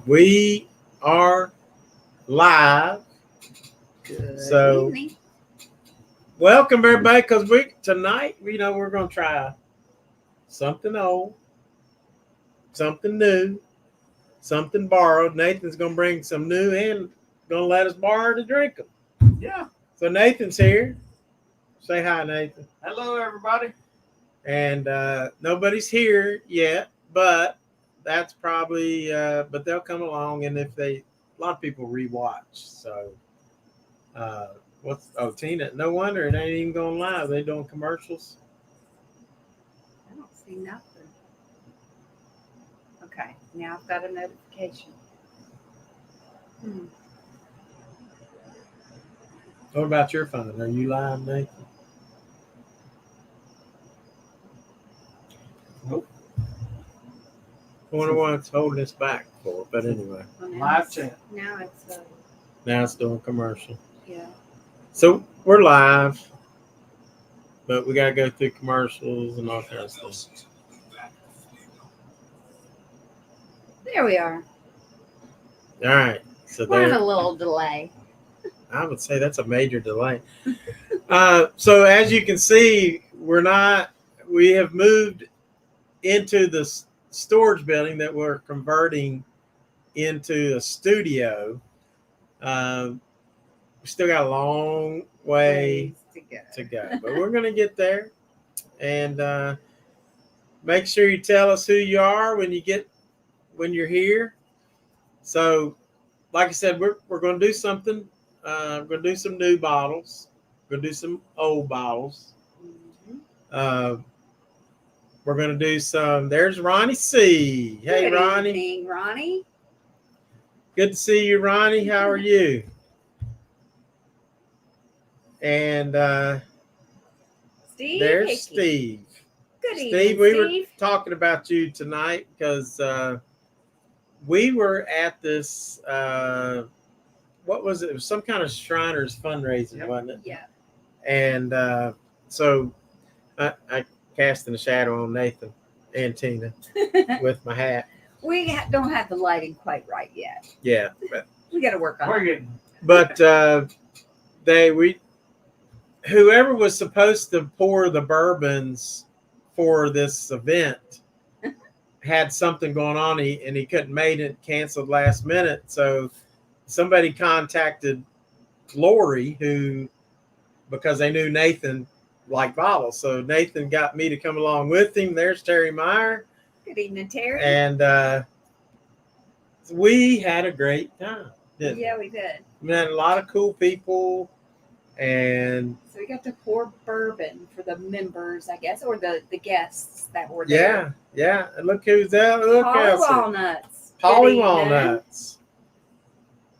We are live. Good So, evening. welcome everybody, because tonight, we're going to try something old, something new, something borrowed. Nathan's going to bring some new and going to let us borrow to drink them. Yeah. So, Nathan's here. Say hi, Nathan. Hello, everybody. And nobody's here yet, but that's probably, but they'll come along. And if a lot of people rewatch. So, Tina, no wonder it ain't even going live. They doing commercials. I don't see nothing. Okay, now I've got a notification. What about your phone? Are you live, Nathan? Nope. I wonder what's holding us back for, but anyway. Well, Live chat. Now it's Now it's doing commercial. yeah. So we're live, but we got to go through commercials and all kinds of stuff. There we are. All right. So We're there. having a little delay. I would say that's a major delay. So as you can see, we have moved into the storage building that we're converting into a studio. We still got a long way to go, but we're going to get there. And make sure you tell us who you are when you're here. So, like I said, we're going to do something. We're going to do some new bottles. We're going to do some old bottles. We're going to do some. There's Ronnie C. Hey, Good Ronnie. evening, Ronnie. Good to see you, Ronnie. How are you? And Steve. there's Hickey. Steve. Good evening, Steve, we were Steve. talking about you tonight because we were at this, what was it? It was some kind of Shriners fundraising, wasn't it? Yeah. And so I cast in the shadow on Nathan and Tina with my hat. We don't have the lighting quite right yet. Yeah. We got to work on We're it. getting. But whoever was supposed to pour the bourbons for this event had something going on, and he couldn't make it, canceled last minute. So somebody contacted Lori, because they knew Nathan liked bottles. So Nathan got me to come along with him. There's Terry Meyer. Good evening, Terry. And we had a great time, didn't Yeah, we did. we? Met a lot of cool people. And So we got to pour bourbon for the members, I guess, or the guests that were there. yeah. And look who's there. Look, Polly Elsie. Walnuts. Polly Good evening. Walnuts.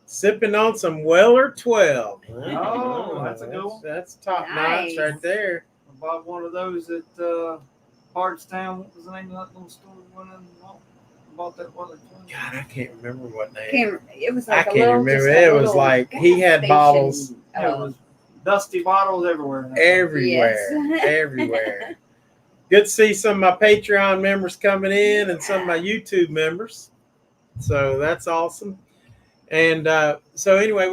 Sipping on some Weller 12. Oh, that's a good one. That's top Nice. notch right there. I bought one of those at Bardstown. What was the name of that little store we went in and bought that one? God, I can't remember what name. It was I like can't a little, remember. just a It was little like gas he had station. bottles Yeah, it was dusty bottles everywhere. everywhere. Yes. Everywhere. Good to see some of my Patreon members coming in and some of my YouTube members. So that's awesome. And so anyway,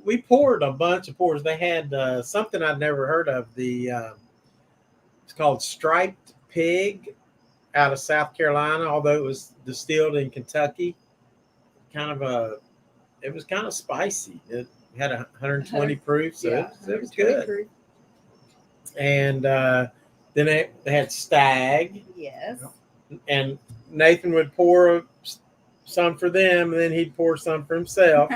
we poured a bunch of pours. They had something I'd never heard of. It's called Striped Pig out of South Carolina, although it was distilled in Kentucky. It was kind of spicy. It had 120 proof, so it was good. Proof. And then they had Stag. Yes. And Nathan would pour some for them, and then he'd pour some for himself.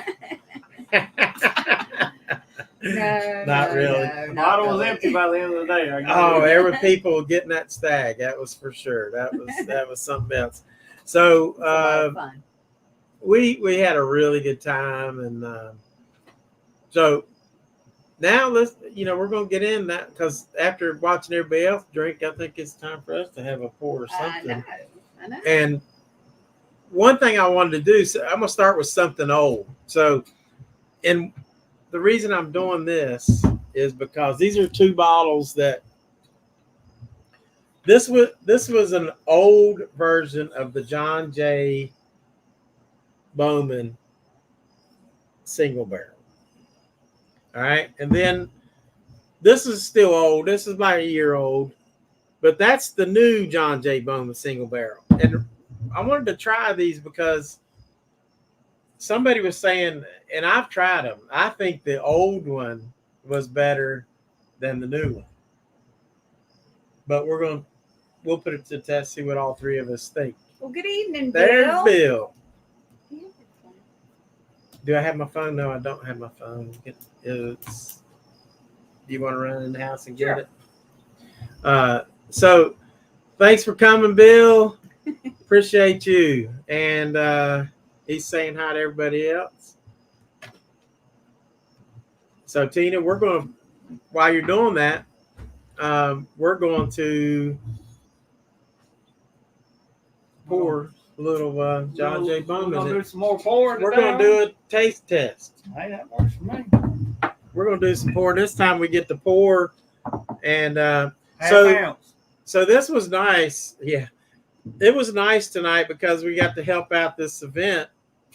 No, Not really. The bottle was empty by the end of the day. There were people getting that Stag. That was for sure. That was something else. So It's a lot of fun. we had a really good time, and so now we're gonna get in that, because after watching everybody else drink, I think it's time for us to have a pour or something. I know. And one thing I wanted to do, so I'm gonna start with something old. So, and the reason I'm doing this is because these are two bottles that this was an old version of the John J. Bowman single barrel. All right. And then this is still old. This is about a year old. But that's the new John J. Bowman single barrel. And I wanted to try these because somebody was saying, and I've tried them, I think the old one was better than the new one. But we'll put it to the test, see what all three of us think. Well, good evening, Bill. There's Bill. Do I have my phone? No, I don't have my phone. Do you want to run in the house and get it? So thanks for coming, Bill. Appreciate you. And he's saying hi to everybody else. So Tina, while you're doing that, we're going to pour a little John J. Bowman. We're going to do some more pouring. We're going to do a taste test. Hey, that works for me. We're going to do some pour. This time we get to pour. And Half ounce. So this was nice. Yeah. It was nice tonight because we got to help out this event.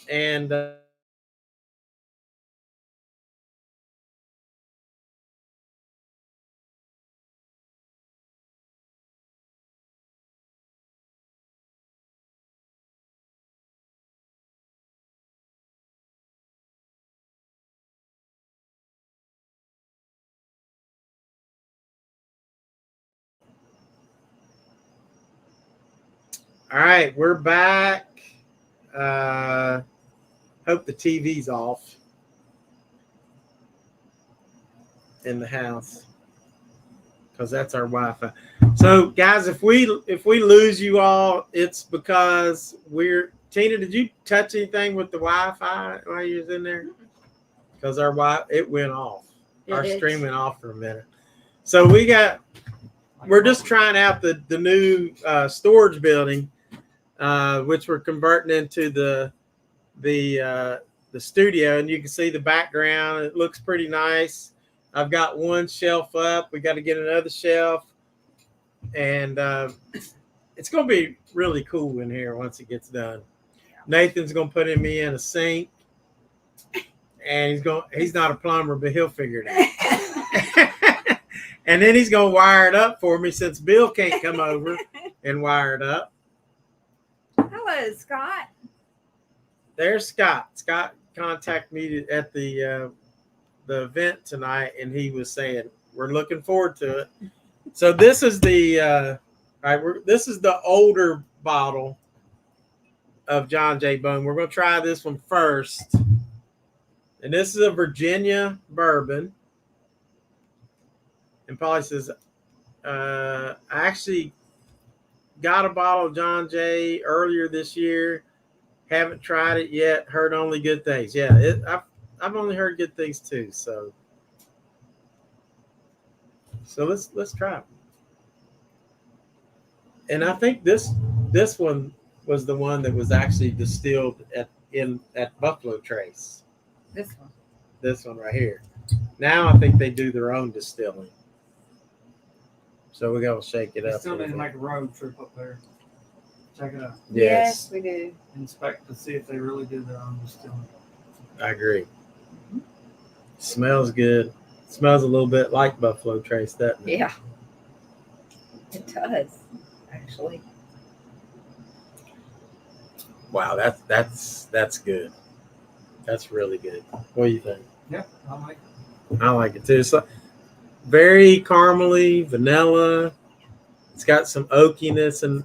And all right, we're back. Hope the TV's off in the house because that's our Wi-Fi. So, guys, if we lose you all, it's because Tina, did you touch anything with the Wi-Fi while you was in there? Because it went off. Our stream went off for a minute. So we're just trying out the new storage building, which we're converting into the studio, and you can see the background. It looks pretty nice. I've got one shelf up. We got to get another shelf, and it's going to be really cool in here once it gets done. Nathan's going to put me in a sink, and he's not a plumber, but he'll figure it out. And then he's going to wire it up for me since Bill can't come over and wire it up. Hello, Scott. There's Scott. Scott contacted me at the event tonight, and he was saying we're looking forward to it. So this is the this is the older bottle of John J. Bowman. We're going to try this one first, and this is a Virginia bourbon. And Paula says, I actually got a bottle of John J. earlier this year. Haven't tried it yet. Heard only good things. Yeah, I've only heard good things too. So let's try it. And I think this one was the one that was actually distilled at Buffalo Trace. This one right here. Now I think they do their own distilling. So we're going to shake it up. Still need to make a road trip up there. Check it out. Yes, we do. Inspect to see if they really do their own distilling. I agree. Mm-hmm. Smells good. Smells a little bit like Buffalo Trace, doesn't it? Yeah. It does, actually. Wow, that's good. That's really good. What do you think? Yeah, I like it. I like it too. It's like very caramely, vanilla. It's got some oakiness and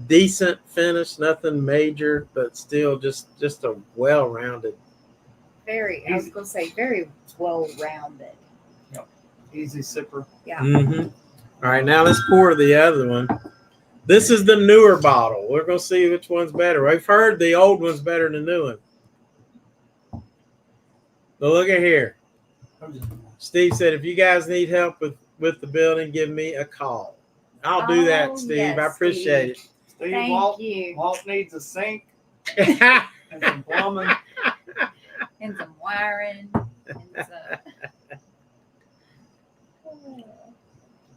decent finish, nothing major, but still just a well-rounded. I was going to say very well-rounded. Yep. Easy sipper. Yeah. Mm-hmm. All right, now let's pour the other one. This is the newer bottle. We're going to see which one's better. We've heard the old one's better than the new one. But look at here. Steve said, if you guys need help with the building, give me a call. I'll do that, Steve. Yes, I appreciate Steve, Thank you. Walt needs a sink it. and some plumbing. And some wiring. And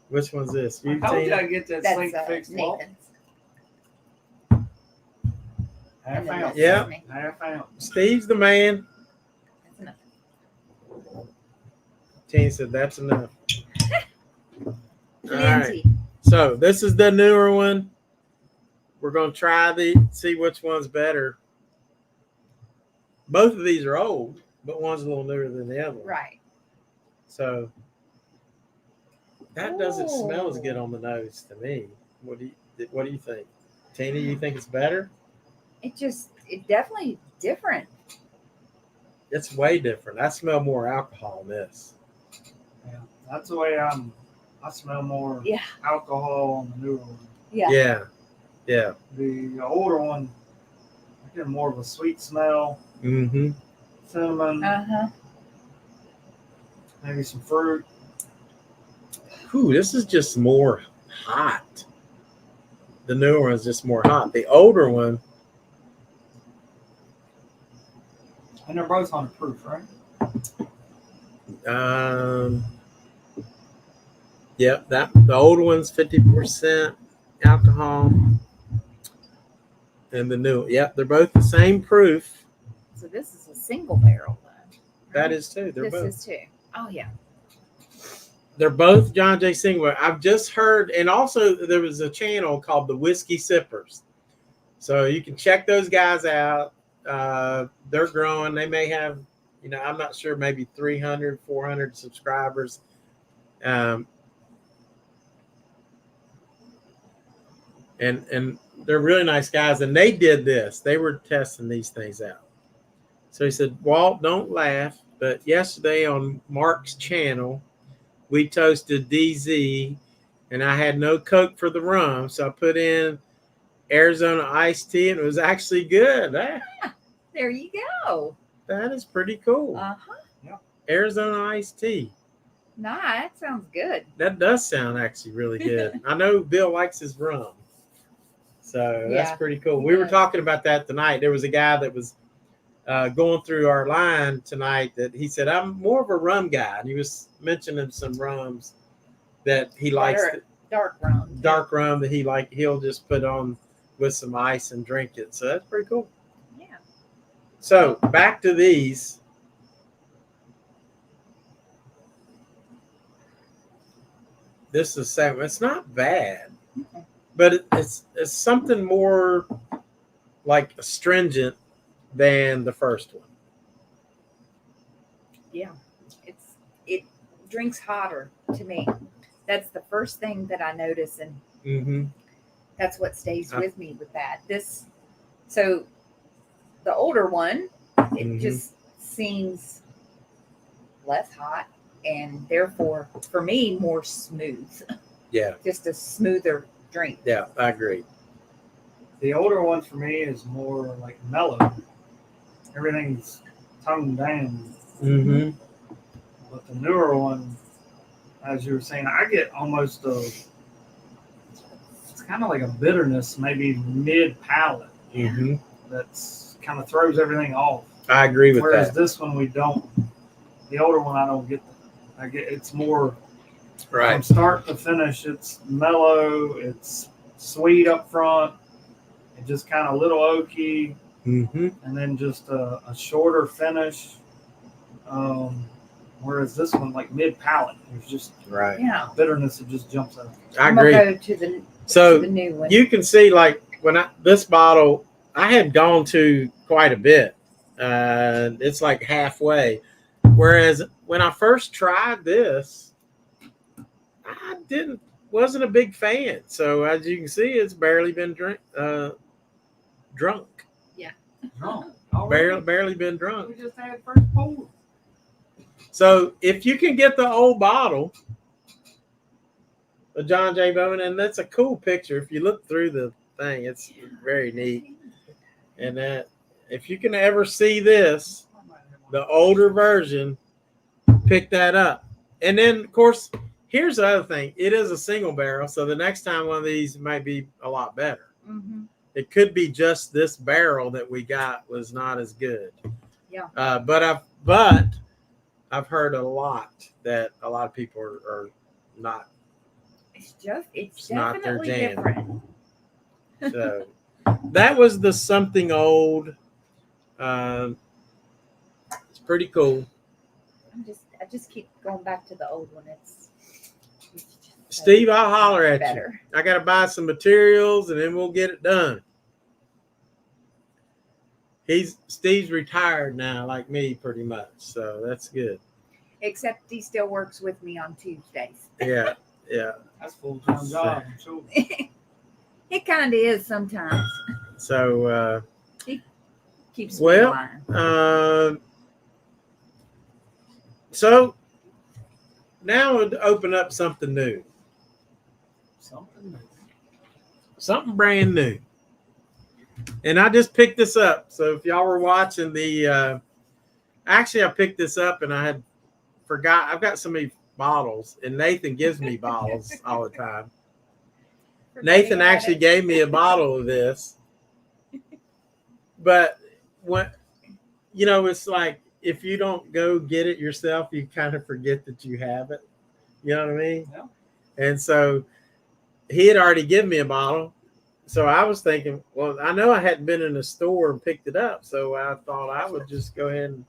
Which one's this? I You, told you Tina? I'd get that that's sink fixed, Walt. Nathan's. Half And then ounce. this Yeah. is me. Half ounce. Steve's the man. That's enough. Tina said that's enough. All right. Plenty. So this is the newer one. We're gonna try see which one's better. Both of these are old, but one's a little newer than the other one. Right. So that doesn't smell as good Ooh. on the nose to me. What do you think? Tina, you think it's better? It definitely different. It's way different. I smell more alcohol in this. Yeah, that's the way I smell more Yeah. alcohol on the newer one. Yeah. Yeah. Yeah. The older one, I get more of a sweet smell, Mm-hmm. cinnamon, Uh-huh. maybe some fruit. Ooh, this is just more hot. The newer one is just more hot. The older one, And they're both on proof, right? yep, the older one's 50% alcohol. And the new, yep, they're both the same proof. So this is a single barrel then. That is too. They're This both. is too. Oh yeah. They're both John J. Singler. I've just heard, and also there was a channel called the Whiskey Sippers. So you can check those guys out. They're growing. They may have, I'm not sure, maybe 300, 400 subscribers. And they're really nice guys. And they did this. They were testing these things out. So he said, Walt, don't laugh. But yesterday on Mark's channel, we toasted DZ, and I had no Coke for the rum. So I put in Arizona iced tea, and it was actually good. There you go. That is pretty cool. Uh-huh. Arizona iced tea. Nah, that sounds good. That does sound actually really good. I know Bill likes his rum. So that's Yeah, pretty cool. he We were does. talking about that tonight. There was a guy that was going through our line tonight that he said, I'm more of a rum guy. And he was mentioning some rums that he likes. Dark rum. Dark rum that he'll just put on with some ice and drink it. So that's pretty cool. Yeah. So back to these. This is same. It's not bad, but it's something more like astringent than the first one. Yeah. It drinks hotter to me. That's the first thing that I notice, and Mm-hmm. that's what stays with me with that. So the older one, it Mhm. just seems less hot and therefore for me more smooth. Yeah, Just a smoother drink. yeah, I agree. The older one for me is more like mellow. Everything's toned down. Mm-hmm. But the newer one, as you were saying, I get almost it's kind of like a bitterness, maybe mid palate, Mm-hmm. that's kind of throws everything off. I agree with Whereas that. this one we don't. The older one I don't get that. I get it's more from Right. start to finish. It's mellow. It's sweet up front. It just kind of a little oaky, Mm-hmm. and then just a shorter finish. Whereas this one, like mid palate, there's just Right. Yeah. bitterness that just jumps out. I I'm gonna agree. go to the So new one. you can see, like, when this bottle, I had gone to quite a bit. It's like halfway. Whereas when I first tried this, I wasn't a big fan. So as you can see, it's barely been drunk. Drunk. Barely been drunk. We just had first pour. So if you can get the old bottle of John J. Bowman, and that's a cool picture. If you look through the thing, it's very neat. And that if you can ever see this, the older version, pick that up. And then, of course, here's the other thing. It is a single barrel, so the next time one of these might be a lot better. Mm-hmm. It could be just this barrel that we got was not as good. Yeah. But I've heard a lot that a lot of people are not. It's It's not their definitely jam. different. So that was the something old. It's pretty cool. I just keep going back to the old one. It's just Steve, I'll holler at better. you. I got to buy some materials and then we'll get it done. Steve's retired now, like me, pretty much. So that's good. Except he still works with me on Tuesdays. Yeah. That's a full-time job, I'm sure. It kind of is sometimes. So, Keeps me well, alive. so now we'll open up something new. Something brand new. And I just picked this up. So if y'all were watching actually I picked this up and I had forgot. I've got so many bottles and Nathan gives me bottles all the time. Nathan actually gave me a bottle of this. But it's like if you don't go get it yourself, you kind of forget that you have it. You know what I mean? Yeah. And so he had already given me a bottle. So I was thinking, well, I know I hadn't been in the store and picked it up. So I thought I would just go ahead and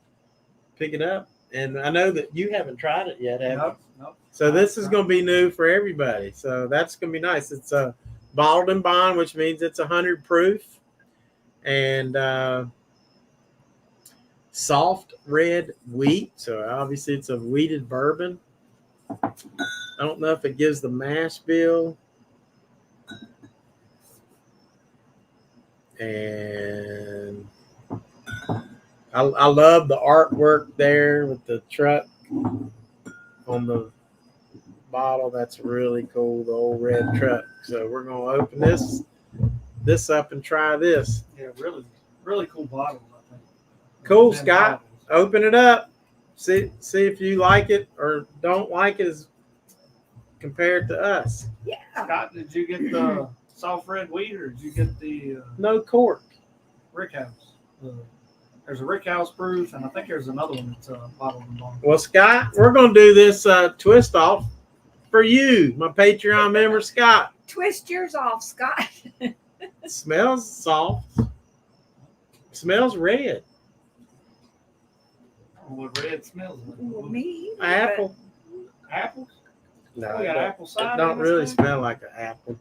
pick it up. And I know that you haven't tried it yet, have you? Nope. So this is going to be new for everybody. So that's going to be nice. It's a bottled and bond, which means it's 100 proof. And soft red wheat. So obviously it's a wheated bourbon. I don't know if it gives the mash bill. And I love the artwork there with the truck on the bottle. That's really cool, the old red truck. So we're going to open this up and try this. Yeah, really, really cool bottles, I think. Cool, And Scott. bottles. Open it up. See if you like it or don't like it as compared to us. Yeah. Scott, did you get the soft red wheat or did you get the No cork. Rickhouse? There's a Rickhouse proof, and I think there's another one that's bottled and bond. Well, Scott, we're going to do this twist off for you, my Patreon member, Scott. Twist yours off, Scott. It smells soft. It smells red. What red smells like? Well, me either, Apple. Apples? No, We it got don't, apple cider it don't in this really thing? smell like an apple.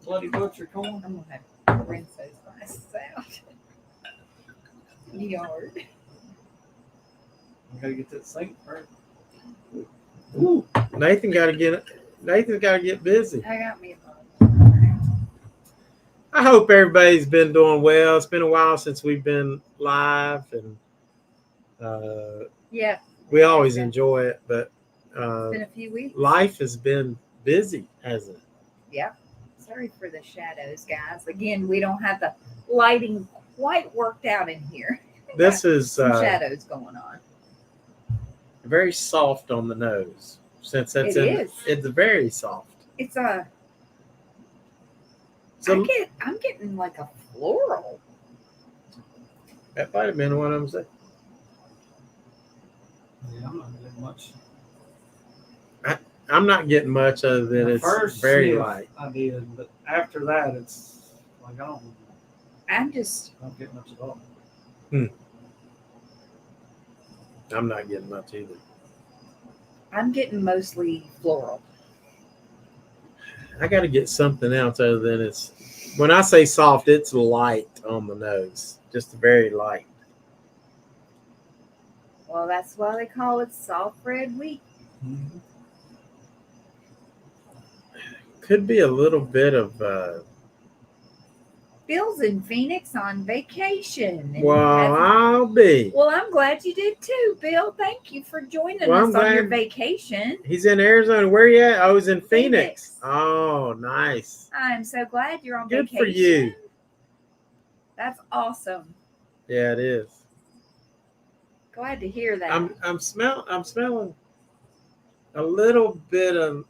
Bloody butcher corn? but I'm going to have to rinse those glasses out. Yard. We gotta get that sink first. Ooh, Nathan's got to get busy. I got me a bottle. I hope everybody's been doing well. It's been a while since we've been live, and Yeah. we always enjoy it. But It's been a few weeks. life has been busy, hasn't it? Yeah. Sorry for the shadows, guys. Again, we don't have the lighting quite worked out in here. This is Some shadows going on. very soft on the nose. Since it's it's very soft. It's a. So I'm getting like a floral. that might have been one of them. Said. Yeah, I'm not getting much. I'm not getting much other than The it's first very sniff light. I did, but after that, it's like I don't get much at all. I'm not getting much either. I'm getting mostly floral. I got to get something else other than it's. When I say soft, it's light on the nose, just very light. Well, that's why they call it soft red wheat. Mm-hmm. Could be a little bit of. Bill's in Phoenix on vacation. and Well, hasn't- I'll be. Well, I'm glad you did too, Bill. Thank you for joining Well, us I'm on your glad- vacation. He's in Arizona. Where you at? I was in Phoenix. Phoenix. Oh, nice. I'm so glad you're on Good vacation. for you. That's awesome. Yeah, it is. Glad to hear that. I'm smelling a little bit of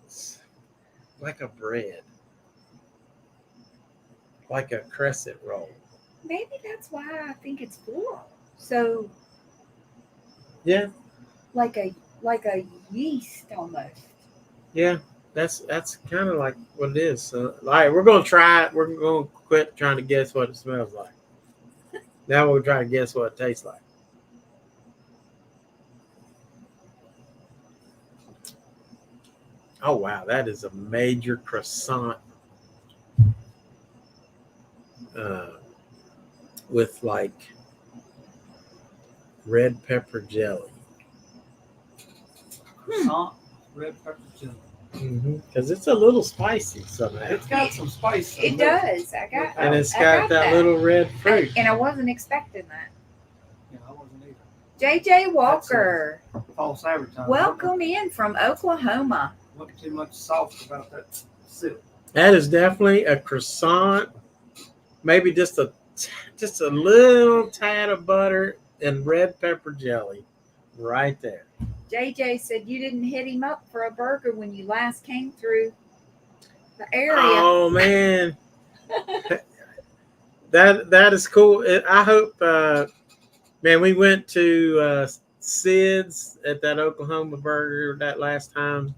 like a bread, like a crescent roll. Maybe that's why I think it's floral. So Yeah, like a yeast almost. yeah. That's kind of like what it is. So, like, we're gonna try it. We're gonna quit trying to guess what it smells like. Now we'll try to guess what it tastes like. Oh wow, that is a major croissant with like red pepper jelly. Croissant, red pepper jelly. Because it's a little spicy somehow. It's got some spice. It does. I got. And it's I got that little red fruit. and I wasn't expecting that. Yeah, I wasn't either. JJ Walker, False advertising. welcome in from Oklahoma. Wasn't too much sauce about that sip. That is definitely a croissant. Maybe just a little tad of butter and red pepper jelly right there. JJ said you didn't hit him up for a burger when you last came through the area. Oh man, that is cool. I hope, man. We went to Sid's at that Oklahoma burger that last time.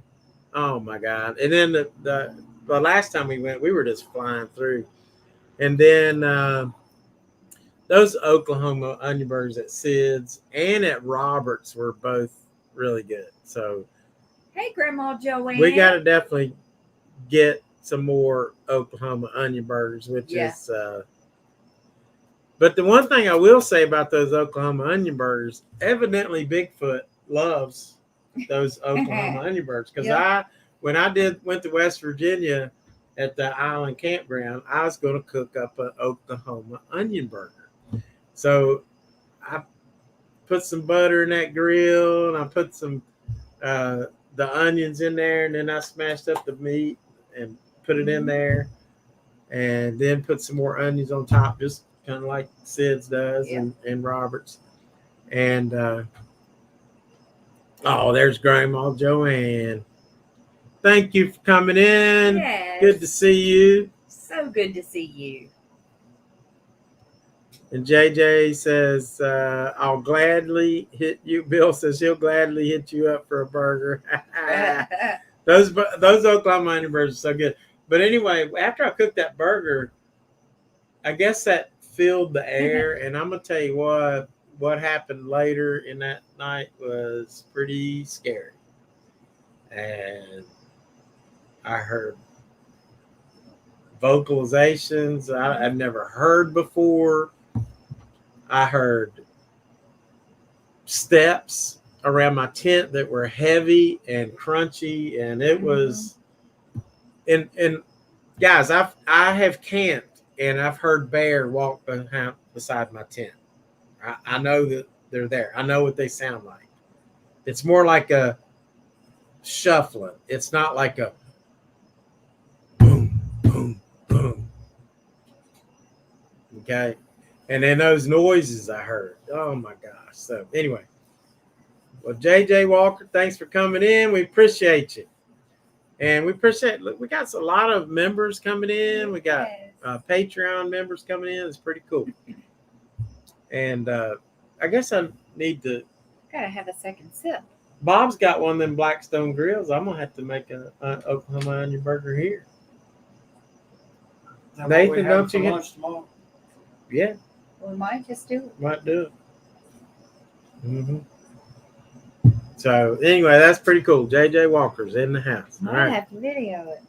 Oh my God! And then the last time we went, we were just flying through, and then those Oklahoma onion burgers at Sid's and at Roberts were both really good. So Hey, Grandma Joanne. we got to definitely get some more Oklahoma onion burgers, which is. But the one thing I will say about those Oklahoma onion burgers, evidently Bigfoot loves those Oklahoma onion burgers, because when I went to West Virginia at the Island Campground, I was going to cook up an Oklahoma onion burger. So I put some butter in that grill, and I put some the onions in there, and then I smashed up the meat and put it in there, and then put some more onions on top, just kind of like Sid's does and Roberts. And there's Grandma Joanne. Thank you for coming in. Yes. Good to see you. So good to see you. And JJ says, I'll gladly hit you. Bill says he'll gladly hit you up for a burger. Those Oklahoma onion burgers are so good. But anyway, after I cooked that burger, I guess that filled the air. And I'm going to tell you what happened later in that night was pretty scary. And I heard vocalizations I've never heard before. I heard steps around my tent that were heavy and crunchy, and it was. And guys, I have camped, and I've heard bear walk beside my tent. I know that they're there. I know what they sound like. It's more like a shuffling. It's not like a boom, boom, boom. Okay. And then those noises I heard. Oh my gosh. So anyway. Well, JJ Walker, thanks for coming in. We appreciate you. And we appreciate, look, we got a lot of members coming in. We got Patreon members coming in. It's pretty cool. And I guess I need to. Gotta have a second sip. Bob's got one of them Blackstone grills. I'm going to have to make an Oklahoma onion burger here. Nathan, don't you get. Yeah. We might just do it. Might do it. So anyway, that's pretty cool. JJ Walker's in the house. Might All right. have to video it.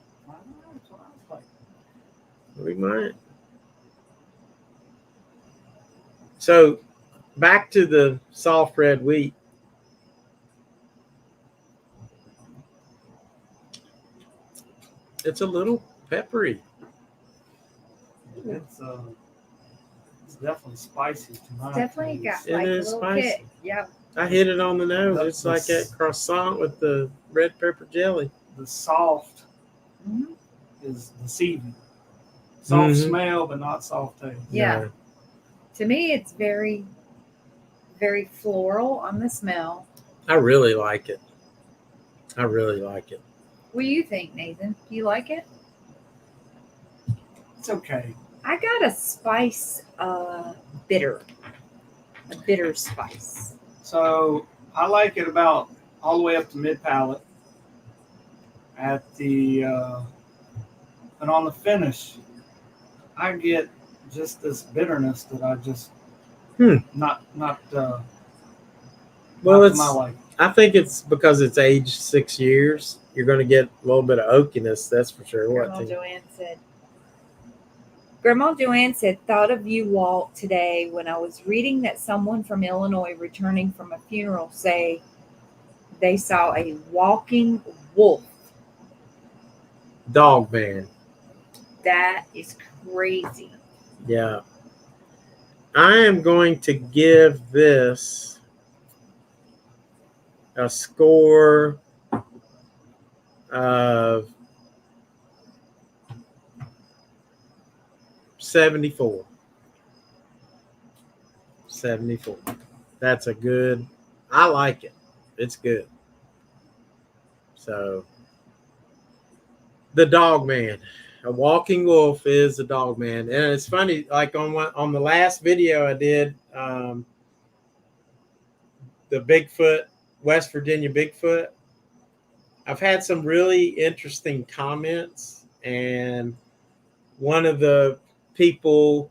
We might. So back to the soft red wheat. It's a little peppery. It's definitely spicy tonight. Definitely got It like a is little spicy. kick. Yep. I hit it on the nose. That's It's like that croissant with the red pepper jelly. The soft is deceiving. Soft smell, but not soft taste. Yeah. No. To me, it's very, very floral on the smell. I really like it. What do you think, Nathan? Do you like it? It's okay. I got a spice, bitter. A bitter spice. So I like it about all the way up to mid palate. at the and on the finish, I get just this bitterness that I just not Well, not to it's. my liking. I think it's because it's aged 6 years. You're going to get a little bit of oakiness, that's for sure. Grandma Joanne said, thought of you, Walt, today when I was reading that someone from Illinois returning from a funeral say they saw a walking wolf. Dogman. That is crazy. Yeah. I am going to give this a score of 74. 74. That's a good. I like it. It's good. So, the Dogman. A walking wolf is a Dogman, and it's funny. Like on the last video I did, the Bigfoot, West Virginia Bigfoot. I've had some really interesting comments, and one of the people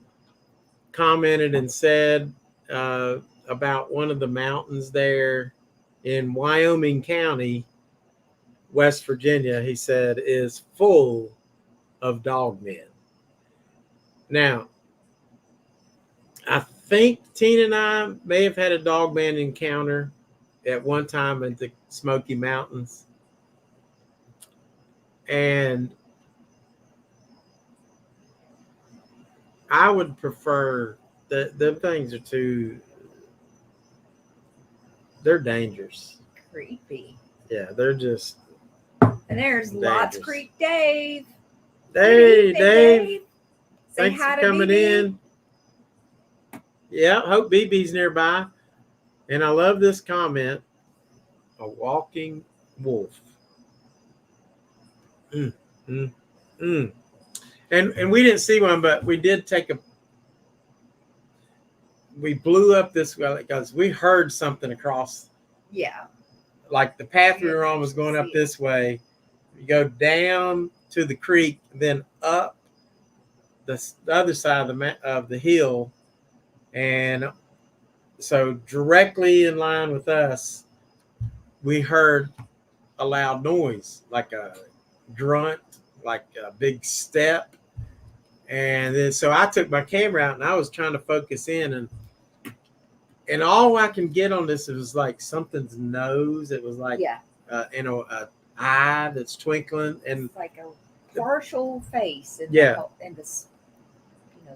commented and said about one of the mountains there in Wyoming County, West Virginia, he said, is full of dogmen. Now, I think Tina and I may have had a dogman encounter at one time in the Smoky Mountains. And I would prefer that them things are they're dangerous. Creepy. Yeah, they're just. And there's dangerous. Lots Creek Dave. Hey, Evening, Dave. Say Thanks hi for to coming BB. in. Yeah, hope BB's nearby. And I love this comment. A walking wolf. And we didn't see one, but we did we blew up this because we heard something across. Yeah. Like the path we were on was going up this way. You go down to the creek, then up the other side of the hill, and so directly in line with us, we heard a loud noise, like a grunt, like a big step, and then so I took my camera out and I was trying to focus in, and all I can get on this is like something's nose. It was like a eye that's twinkling, and it's like a partial face in this,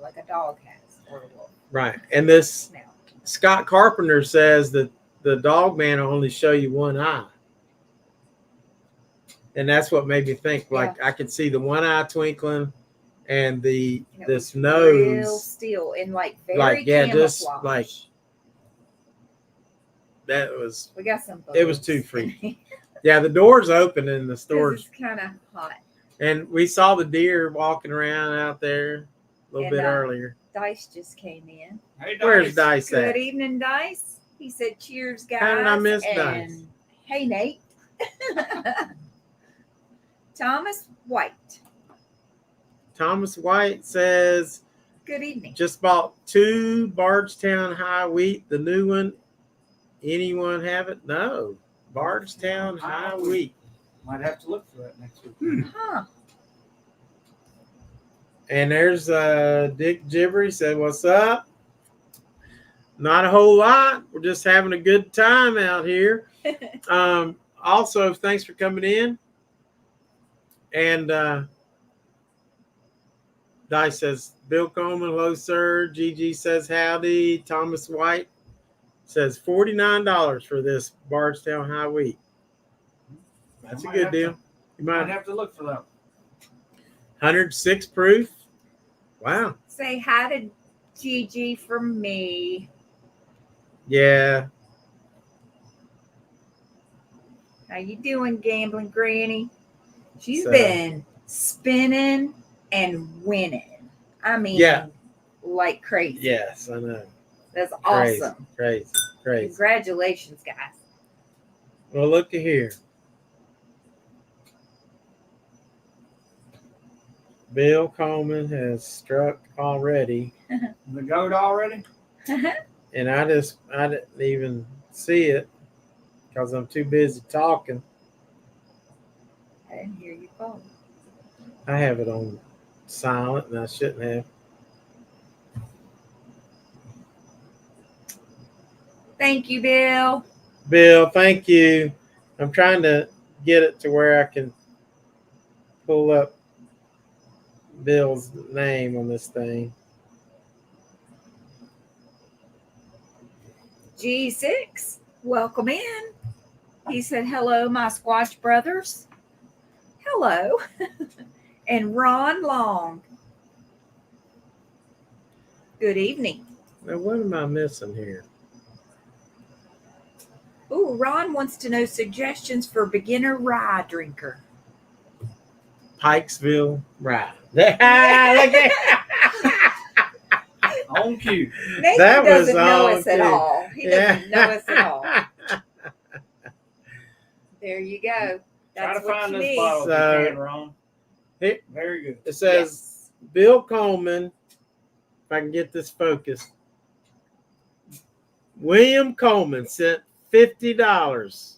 like a dog has or a wolf. Right. And this Scott Carpenter says that the Dogman will only show you one eye. And that's what made me think, like I could see the one eye twinkling and this nose real still in like very camouflage. just like that was we got some it was too freaky. Yeah, the door's open and the store's it's kind of hot. And we saw the deer walking around out there a little bit earlier. Dice just came in. Hey, Dice. Where's Dice at? Good evening, Dice. He said, cheers, guys. How did I miss Dice? Hey, Nate. Thomas White. Thomas White says, good evening. Just bought 2 Bardstown High Wheat, the new one. Anyone have it? No. Bardstown High Wheat. Might have to look for that next week. Huh. And there's Dick Gibbery said, what's up? Not a whole lot. We're just having a good time out here. Also, thanks for coming in. And Dice says, Bill Coleman, hello, sir. Gigi says, howdy. Thomas White says $49 for this Bardstown High Wheat. That's a good deal. You might have to look for that. 106 proof. Wow. Say hi to Gigi from me. Yeah. How you doing, Gamblin Granny? She's been spinning and winning. I mean, like crazy. Yes, I know. That's awesome. Crazy. Congratulations, guys. Well, look at here. Bill Coleman has struck already, The goat already? and I didn't even see it because I'm too busy talking. I didn't hear you call. I have it on silent, and I shouldn't have. Thank you, Bill. Bill, thank you. I'm trying to get it to where I can pull up Bill's name on this thing. G6, welcome in. He said, hello, my Squash brothers. Hello. And Ron Long. Good evening. Now, what am I missing here? Ooh, Ron wants to know suggestions for beginner rye drinker. Pikesville Rye. Look at On cue. Nathan That was doesn't know on us at cue. all. He doesn't know us at all. There you go. Try That's to what find you this need. bottle if So- you can, Ron. It Very good. says Bill Coleman, if I can get this focused. William Coleman sent $50.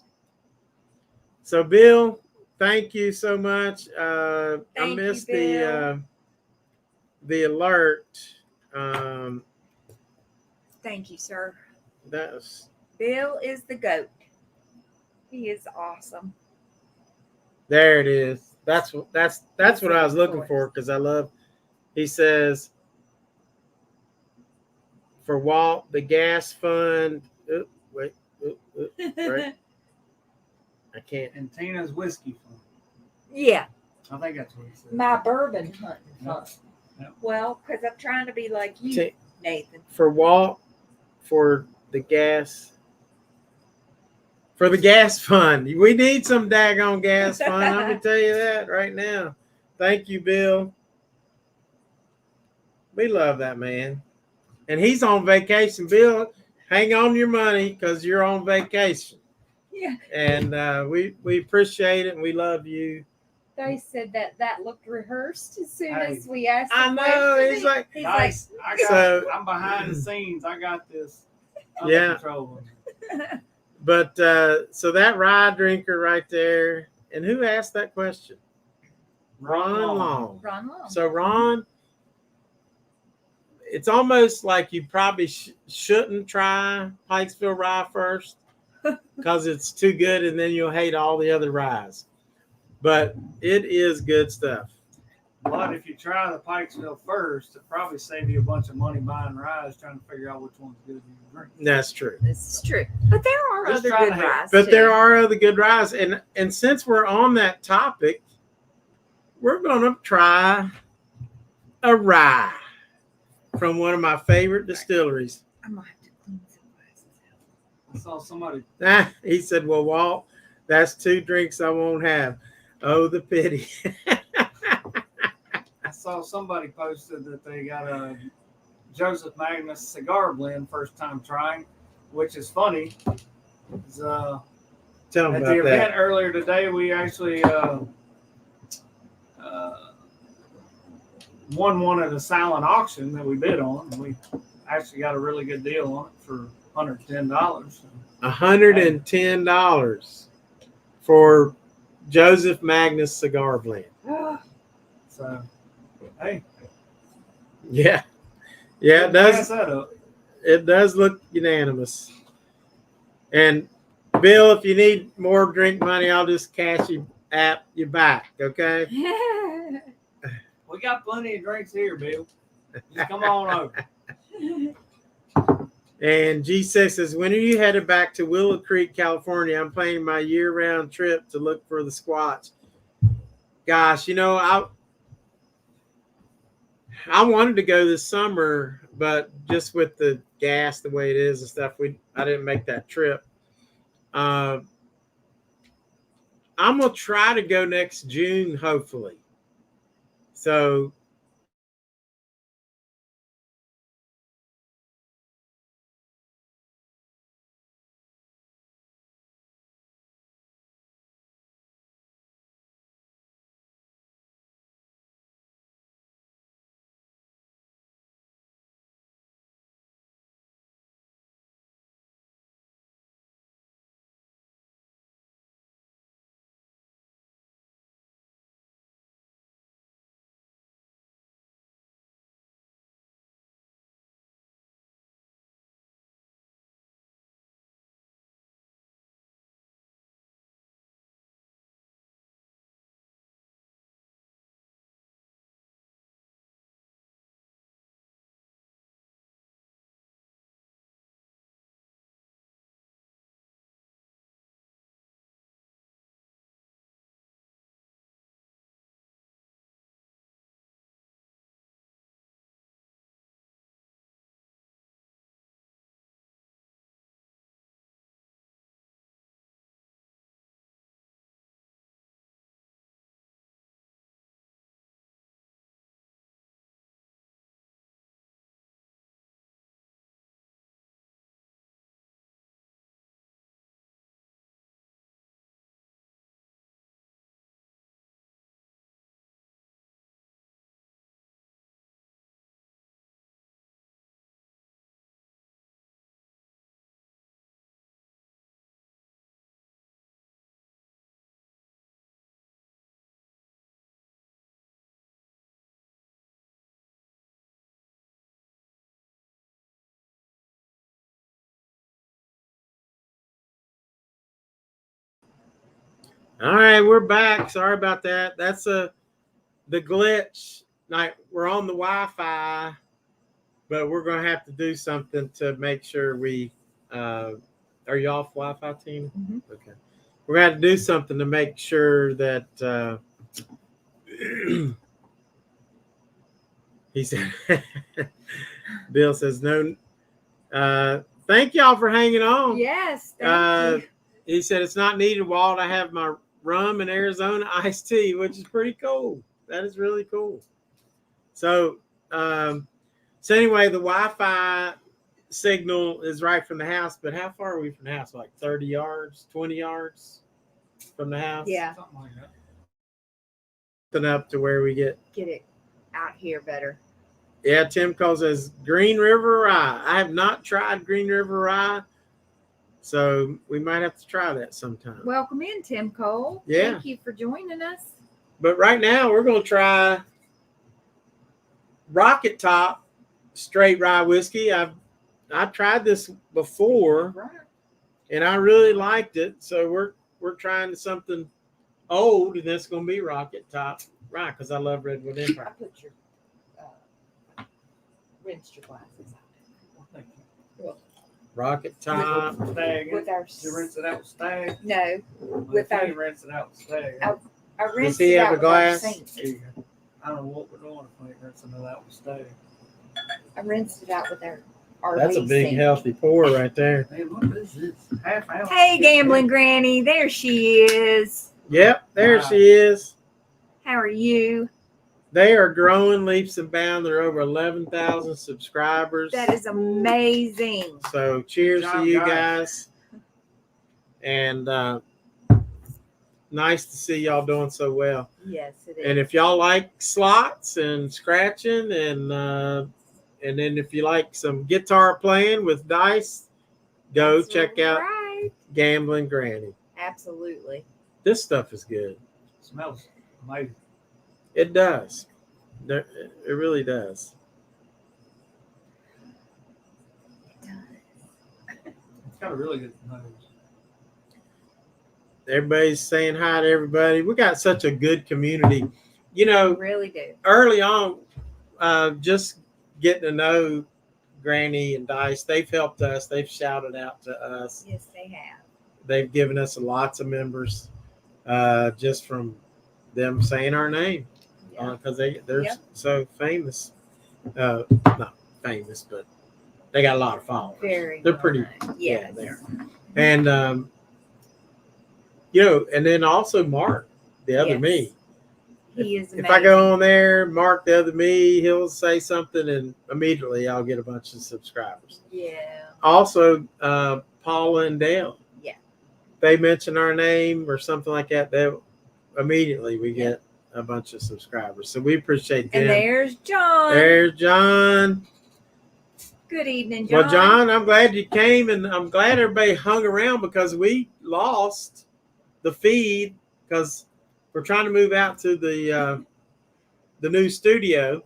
So, Bill, thank you so much. I Thank you, missed Bill. the alert. Thank you, sir. That's Bill is the goat. He is awesome. there. It is. That's what I was looking Choice. for because I love. He says for Walt the gas fund. Wait, right. I can't. And Tina's whiskey fund. Yeah, I think that's what he said. my bourbon hunting fun. Yep. Well, because I'm trying to be like you, Ta- Nathan. For Walt, for the gas fund. We need some daggone gas fund. Let me tell you that right now. Thank you, Bill. We love that man. And he's on vacation. Bill, hang on to your money because you're on vacation. Yeah. And we appreciate it and we love you. They said that looked rehearsed as soon Hey, as we asked. I the know. question. He's like, He's Nice. I'm behind the scenes. I got this under Yeah. control. but so that rye drinker right there. And who asked that question? Ron Long. Ron Long. So Ron, it's almost like you probably shouldn't try Pikesville rye first because it's too good, and then you'll hate all the other ryes. But it is good stuff. But if you try the Pikesville first, it'll probably save you a bunch of money buying ryes trying to figure out which one's good you can drink. That's true. This is true. But there are Just other trying good to help. ryes. But too. there are other good ryes, and since we're on that topic, we're gonna try a rye from one of my favorite distilleries. I'm gonna have to clean some glasses out. I saw somebody He said, "Well, Walt, that's 2 drinks I won't have. Oh, the pity." posted that they got a Joseph Magnus cigar blend first time trying, which is funny. Tell them At about the event that. earlier today, we actually won one at a silent auction that we bid on. We actually got a really good deal on it for $110. $110 for Joseph Magnus cigar blend. So, hey, Yeah, it couldn't pass does. that up. It does look unanimous. And Bill, if you need more drink money, I'll just Cash-App you back. Okay. We got plenty of drinks here, Bill. Just come on over. And G6 says, when are you headed back to Willow Creek, California? I'm planning my year-round trip to look for the squatch. Gosh, I wanted to go this summer, but just with the gas the way it is and stuff, I didn't make that trip. I'm gonna try to go next June, hopefully. So All right, we're back. Sorry about that. That's the glitch. Like we're on the Wi-Fi, but we're gonna have to do something to make sure we. Are you off Wi-Fi, team? Mm-hmm. Okay. We're gonna have to do something to make sure that. He said. Bill says no. Thank y'all for hanging on. Yes, thank you. He said it's not needed, Walt. I have my rum and Arizona iced tea, which is pretty cool. That is really cool. So anyway, the Wi-Fi signal is right from the house, but how far are we from the house? Like 30 yards, 20 yards from the house? Yeah. Something like that. Something up to where we get it out here better. Yeah, Tim calls us Green River Rye. I have not tried Green River Rye, so we might have to try that sometime. Welcome in, Tim Cole. Yeah. Thank you for joining us. But right now, we're going to try Rocket Top straight rye whiskey. I've tried this before, and I really liked it. So we're trying something old, and that's going to be Rocket Top rye because I love Redwood Empire. I put your rinsed your glasses out. Rocket Top. Stag. With our You rinse it out with Stag. no, With our- you rinse it out with Stag. I rinsed he it have out a with our glass? sink. There you go. I don't know what we're doing if we ain't rinsing it out with Stag. I rinsed it out with our RV That's a big, sink. healthy pour right there. Man, what is this? Half ounce. Hey, Gamblin Granny, there she is. Yep, there Wow. she is. How are you? They are growing leaps and bounds. They're over 11,000 subscribers. That is amazing. So cheers Good to job, you guys. guys. And nice to see y'all doing so well. Yes, it is. And if y'all like slots and scratching and then if you like some guitar playing with dice, go That's check out right. Gamblin Granny. Absolutely. This stuff is good. Smells amazing. It does. It really does. It's got a really good nose. Everybody's saying hi to everybody. We got such a good community. You We know, really do. early on, just getting to know Granny and Dice, they've helped us. They've shouted out to us. Yes, they have. They've given us lots of members just from them saying our name Yeah. because they're Yep. so famous. Not famous, but they got a lot of followers. Very. They're well pretty. known. Yeah, Yes. they are. And you know, and then also Mark, the other Yes. me. He is amazing. If I go on there, Mark, the other me, he'll say something, and immediately I'll get a bunch of subscribers. Yeah. Also, Paula and Dale. Yeah. They mention our name or something like that. They immediately we get a bunch of subscribers. So we appreciate them. And there's John. There's John. Good evening, John. Well, John, I'm glad you came, and I'm glad everybody hung around because we lost the feed because we're trying to move out to the new studio.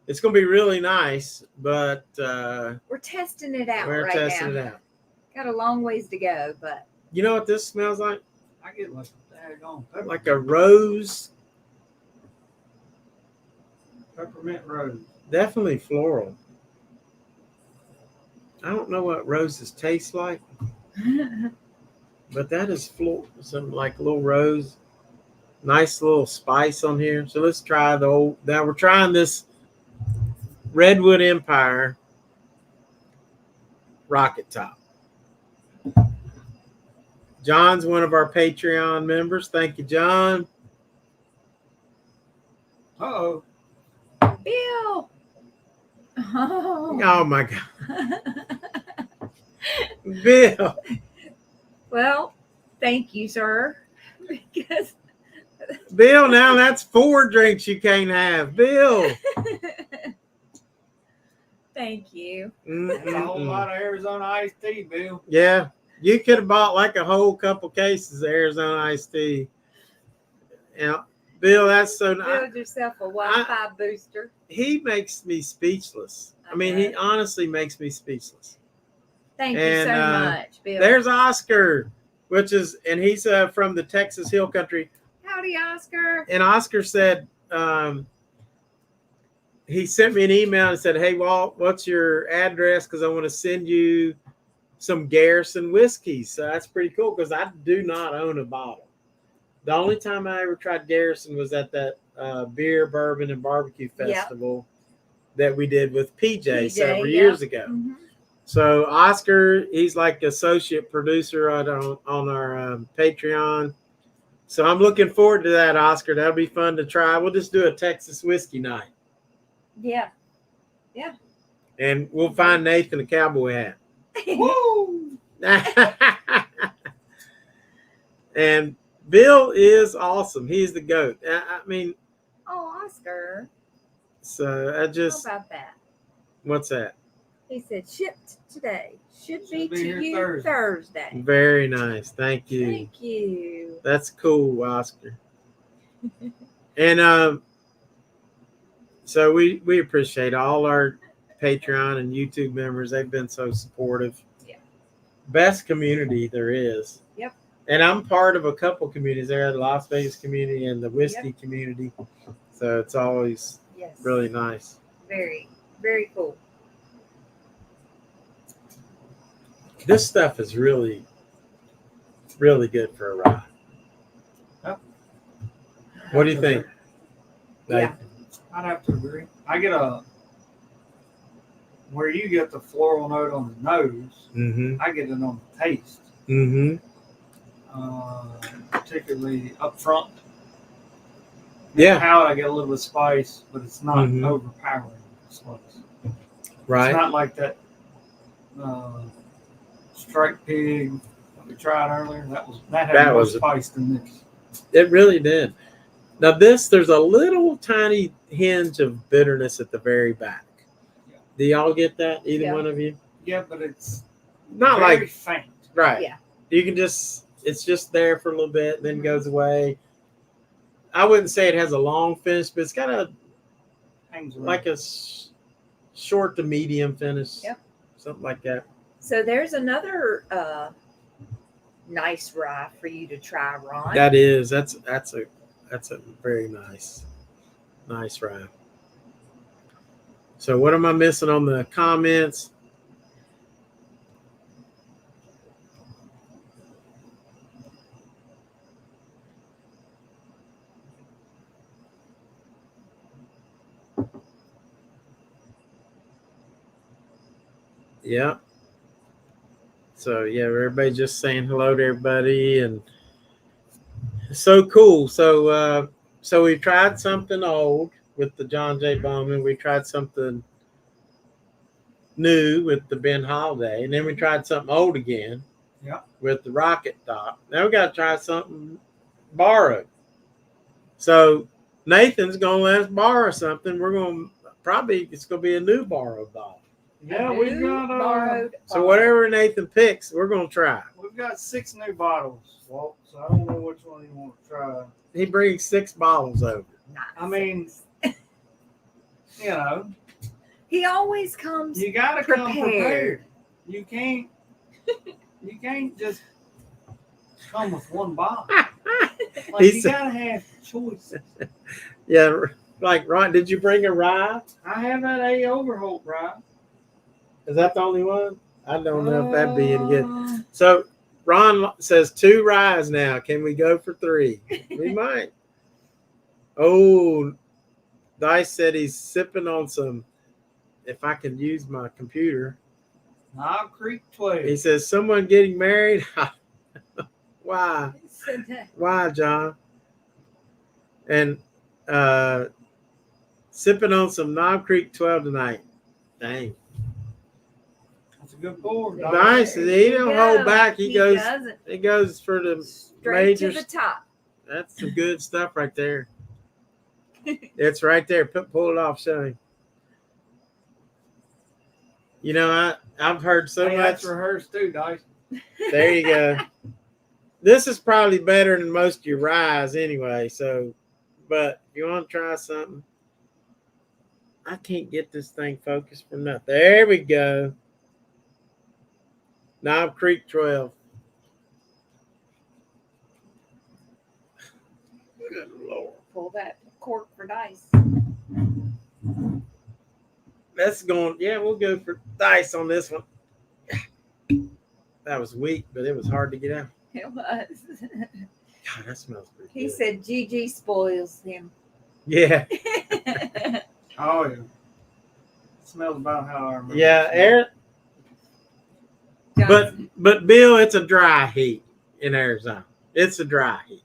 It's going to be really nice, but We're testing it out we're right testing now. it out. Got a long ways to go, but You know what this smells like? I get like daggone peppermint. Like a rose. Peppermint rose. Definitely floral. I don't know what roses taste like, but that is some like little rose. Nice little spice on here. So let's try the old. Now we're trying this Redwood Empire Rocket Top. John's one of our Patreon members. Thank you, John. Uh-oh. Bill. Oh. Oh my God, Bill. Well, thank you, sir. Because Bill, now that's 4 drinks you can't have. Bill. thank you. That's a whole lot of Arizona iced tea, Bill. Yeah, you could have bought like a whole couple cases of Arizona iced tea. Yeah, Bill, that's so nice. Build yourself a Wi-Fi booster. He makes me speechless. I mean, he honestly makes me speechless. Thank you And, so much, Bill. There's Oscar. and he's from the Texas Hill Country. Howdy, Oscar. And Oscar said, he sent me an email and said, "Hey, Walt, what's your address? Because I want to send you some Garrison whiskeys." So that's pretty cool because I do not own a bottle. The only time I ever tried Garrison was at that beer, bourbon, and barbecue festival that we did with PJ several years ago. Mm-hmm. So Oscar, he's like associate producer on our Patreon. So I'm looking forward to that, Oscar. That'll be fun to try. We'll just do a Texas whiskey night. Yeah. And we'll find Nathan a cowboy hat. Woo! And Bill is awesome. He's the GOAT. I mean. Oh, Oscar. So I just. How about that? What's that? He said shipped today. Should be to you Thursday. Very nice. Thank you. Thank you. That's cool, Oscar. And so we appreciate all our Patreon and YouTube members. They've been so supportive. Yeah. Best community there is. Yep. And I'm part of a couple communities there, the Las Vegas community and the whiskey community. So it's always really nice. Very, very cool. This stuff is really, really good for a ride. Yep. What do you think? Yeah. I'd have to agree. I get where you get the floral note on the nose, I get it on the taste. Particularly up front. Yeah. How I get a little bit of spice, but it's not overpowering spice. Right. It's not like that striped pig that we tried earlier. That had more spice than this. It really did. Now there's a little tiny hinge of bitterness at the very back. Yeah. Do y'all get that? Either one of you? Yeah, but it's not very like faint. Right. Yeah. You can it's just there for a little bit and then goes away. I wouldn't say it has a long finish, but it's got like a short to medium finish. Yep. Something like that. So there's another nice rye for you to try, Ron. That is. That's a very nice rye. So what am I missing on the comments? Yeah. So yeah, everybody just saying hello to everybody, and so cool. So we tried something old with the John J. Bowman. We tried something new with the Ben Holladay, and then we tried something old again. Yeah. With the Rocket Top. Now we got to try something borrowed. So Nathan's gonna let us borrow something. We're gonna it's gonna be a new borrowed bottle. Yeah, we've got borrowed. So whatever Nathan picks, we're gonna try. We've got 6 new bottles, Walt. So I don't know which one you want to try. He brings 6 bottles over. I mean, he always comes. You gotta come prepared. You can't just come with one bottle. You gotta have choices. Yeah, like Ron, did you bring a rye? I have that A. Overholt rye. Is that the only one? I don't know if that'd be any good. So Ron says 2 ryes now. Can we go for 3? We might. Oh, Dice said he's sipping on some. If I can use my computer. Knob Creek 12. He says, someone getting married? Why? Why, John? And sipping on some Knob Creek 12 tonight. Dang. That's a good pour. Nice. He don't hold back. He goes for the straight majors. to the top. That's some good stuff right there. It's right there. Pull it off, show him. I've heard so much. That's rehearsed too, Dice. There you go. This is probably better than most of your ryes anyway. So, but if you want to try something, I can't get this thing focused for nothing. There we go. Knob Creek 12. Pull that cork for dice. That's going. Yeah, we'll go for dice on this one. That was weak, but it was hard to get out. It was. God, that smells pretty He good. said Gigi spoils him. Yeah. Oh, yeah. It smells about how I remember. Yeah, it air. Johnson. But Bill, it's a dry heat in Arizona. It's a dry heat.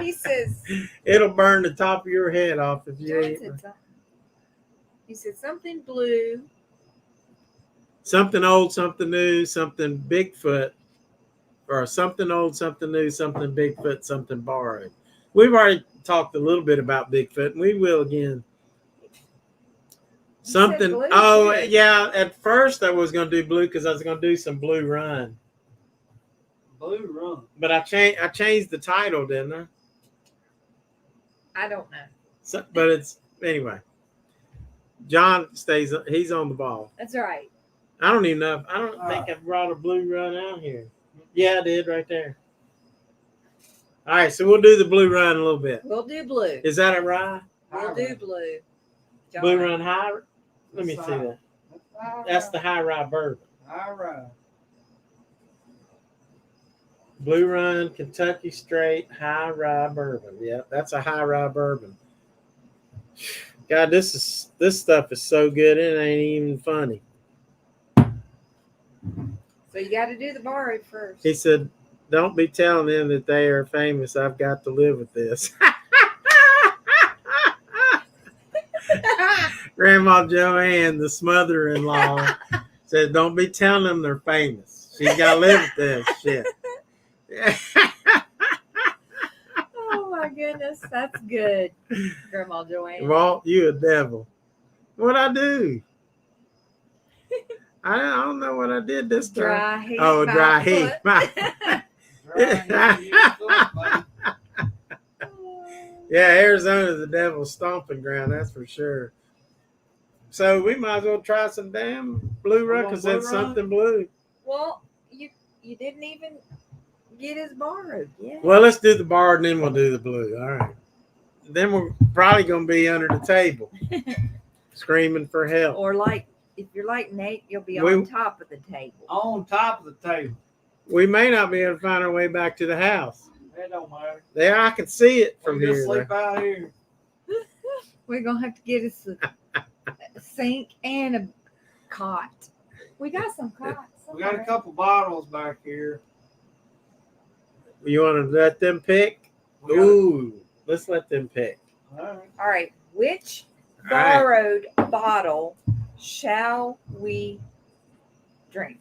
He says. It'll burn the top of your head off if you John eat. said something. He said something blue. Something old, something new, something Bigfoot, or something old, something new, something Bigfoot, something borrowed. We've already talked a little bit about Bigfoot, and we will again. You Something. said blue, Oh, too. yeah. At first, I was going to do blue because I was going to do some Blue Run, Blue Run. but I changed the title, didn't I? I don't know. So, but it's anyway. John stays. He's on the ball. That's right. I don't even know. I don't think I brought a Blue Run out here. Yeah, I did right there. All right, so we'll do the Blue Run a little bit. We'll do blue. Is that a rye? We'll do blue. John. Blue Run high? Let me see that. All That's right. the high rye bourbon. All right. Blue Run, Kentucky Straight, high rye bourbon. Yeah, that's a high rye bourbon. God, this stuff is so good. It ain't even funny. So you got to do the borrowed first. He said, "Don't be telling them that they are famous. I've got to live with this." Grandma Joanne, the smother-in-law, said, "Don't be telling them they're famous. She's got to live with this shit." Oh my goodness, that's good, Grandma Joanne. Walt, you a devil. What'd I do? I don't know what I did this time. Dry heat. Oh, dry heat. Yeah, Arizona's the devil's stomping ground, that's for sure. So we might as well try some damn Blue Run because that's something blue. Well, you didn't even get his borrowed yet. Well, let's do the bar and then we'll do the blue. All right. Then we're probably going to be under the table screaming for help. Or like, if you're like Nate, you'll be We- on top of the table. On top of the table. We may not be able to find our way back to the house. It don't matter. There, I can see it from We here. just sleep out here. We're going to have to get us a sink and a cot. We got some cots. We got a somewhere. couple bottles back here. You want to let them pick? We got- Ooh, let's let them pick. All right. All right. Which All right. borrowed bottle shall we drink?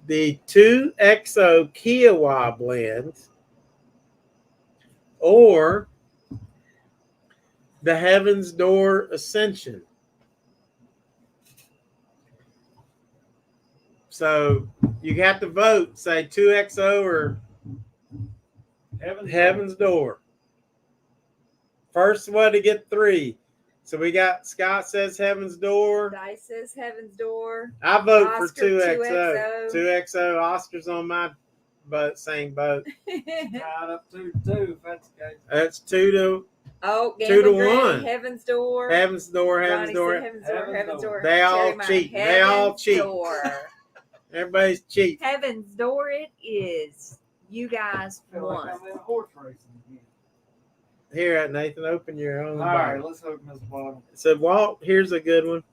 The 2XO Kia-Belle blend or the Heaven's Door Ascension. So you have to vote, say 2XO or Heaven's Door. First one to get 3. So we got Scott says Heaven's Door. Dice says Heaven's Door. I vote Oscar, for 2XO. 2XO. 2XO. Oscar's on my boat, same boat. Tied up 2-2 if that's the case. That's 2 to Oh, 2 to Gamblin Granny, 1. Heaven's Door. Heaven's Door. Heaven's Ronnie Door. said Heaven's Door. Heaven's Heaven's Door. Door. They all Cherry Mine. cheat. They all Heaven's cheat. Door. Everybody's cheating. Heaven's Door it is. You guys I feel like won. I'm in horse racing again. Here, Nathan, open your own All right, bottle. let's open this bottle. So, Walt, here's a good one.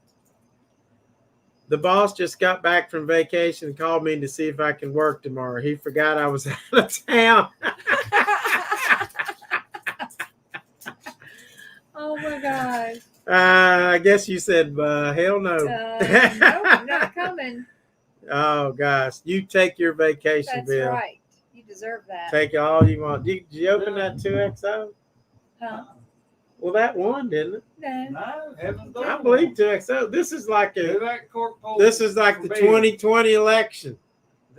The boss just got back from vacation and called me to see if I can work tomorrow. He forgot I was out of town. Oh my gosh. I guess you said, hell no. No, I'm not coming. Oh, gosh. You take your vacation, That's Bill. right. You deserve that. Take all you want. Did you open that 2XO? Huh? Well, that won, didn't it? No. No, Heaven's Door. I believe 2XO. This is like Do a. that cork pull. This is like for the beer. 2020 election.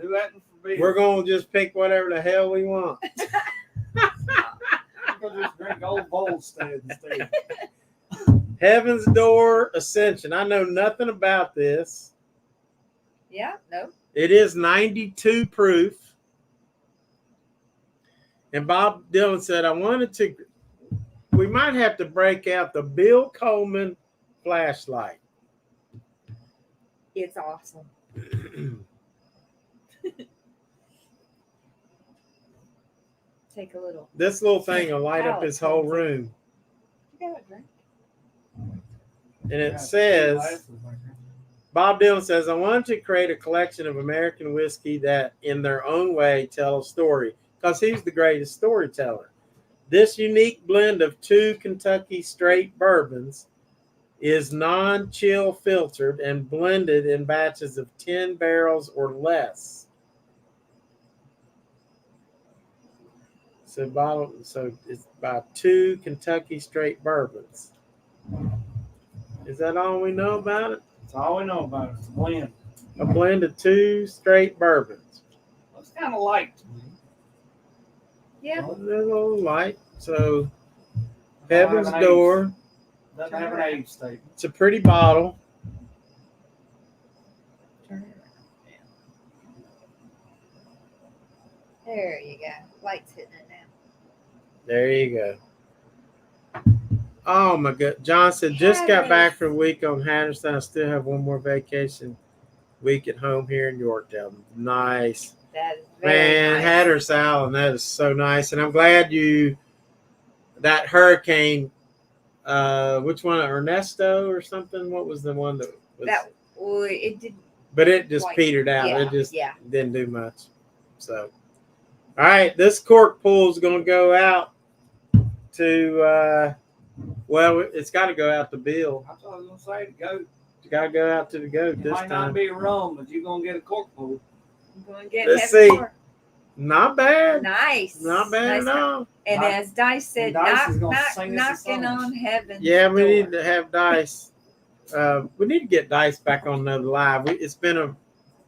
Do that for beer. We're going to just pick whatever the hell we want. I'm gonna just drink Old Bowl instead. Heaven's Door Ascension. I know nothing about this. Yeah, no. It is 92 proof. And Bob Dylan said, we might have to break out the Bill Coleman flashlight. It's awesome. Take a little. This little thing will light up his whole room. You got a drink? And it says, Bob Dylan says, I wanted to create a collection of American whiskey that in their own way tell a story, because he's the greatest storyteller. This unique blend of 2 Kentucky straight bourbons is non-chill filtered and blended in batches of 10 barrels or less. So it's by 2 Kentucky straight bourbons. Is that all we know about it? That's all we know about it. It's a blend. A blend of 2 straight bourbons. Well, it's kind of light to me. Yeah. Well, they're a little light. So, Heaven's Door. Doesn't have an age statement. It's a pretty bottle. Turn it around. There you go. Light's hitting it now. There you go. Oh my God. John said, just got back from a week on Hatteras. I still have one more vacation week at home here in Yorktown. Nice. That is very nice. Hatteras Island, that is so nice. And I'm glad that hurricane, which one, Ernesto or something? What was the one that was? It did. But it just petered out. Yeah, It just yeah. didn't do much. So, all right, this cork pool is going to go out to, it's got to go out to Bill. That's what I was going to say. The goat. It's got to go out to the goat It this might time. not be rum, but you're going to get a cork pool. I'm going to get Let's Heaven's see. Door. Not bad. Nice. Not bad Nice. at all. And Dice- as Dice said, Dice is gonna sing us a knocking song. on heaven's Yeah, we door. need to have Dice. We need to get Dice back on another live. It's been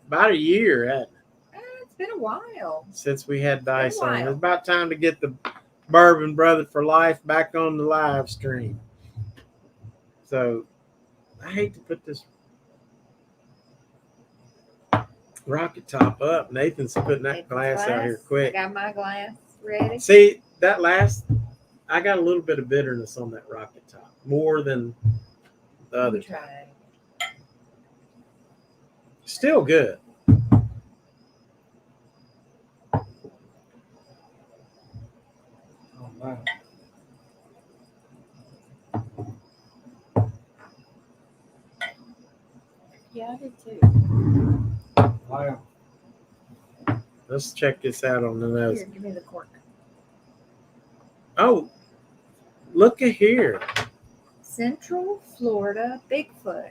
about a year, hasn't it, It's been a while. since we had Dice Been a on. while. It's about time to get the Bourbon Brother for Life back on the live stream. So, I hate to put this rocket top up. Nathan's putting that Nathan's glass out here quick. I got my glass ready. See, I got a little bit of bitterness on that rocket top, more than the other top. Try. Still good. Oh, wow. Yeah, I did too. Wow. Let's check this out on the nose. Here, give me the cork. Oh, look at here. Central Florida Bigfoot.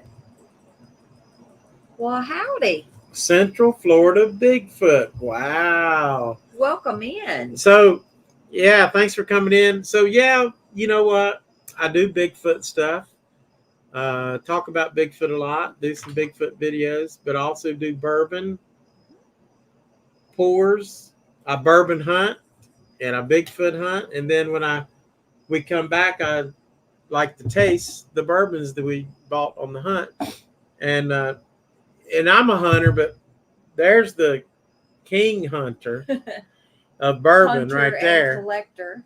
Well, howdy. Central Florida Bigfoot. Wow. Welcome in. So, yeah, thanks for coming in. So, yeah, you know what? I do Bigfoot stuff. Talk about Bigfoot a lot. Do some Bigfoot videos, but also do bourbon pours. I bourbon hunt and I Bigfoot hunt. And then when we come back, I like to taste the bourbons that we bought on the hunt. And I'm a hunter, but there's the king hunter of bourbon Hunter right and there. collector.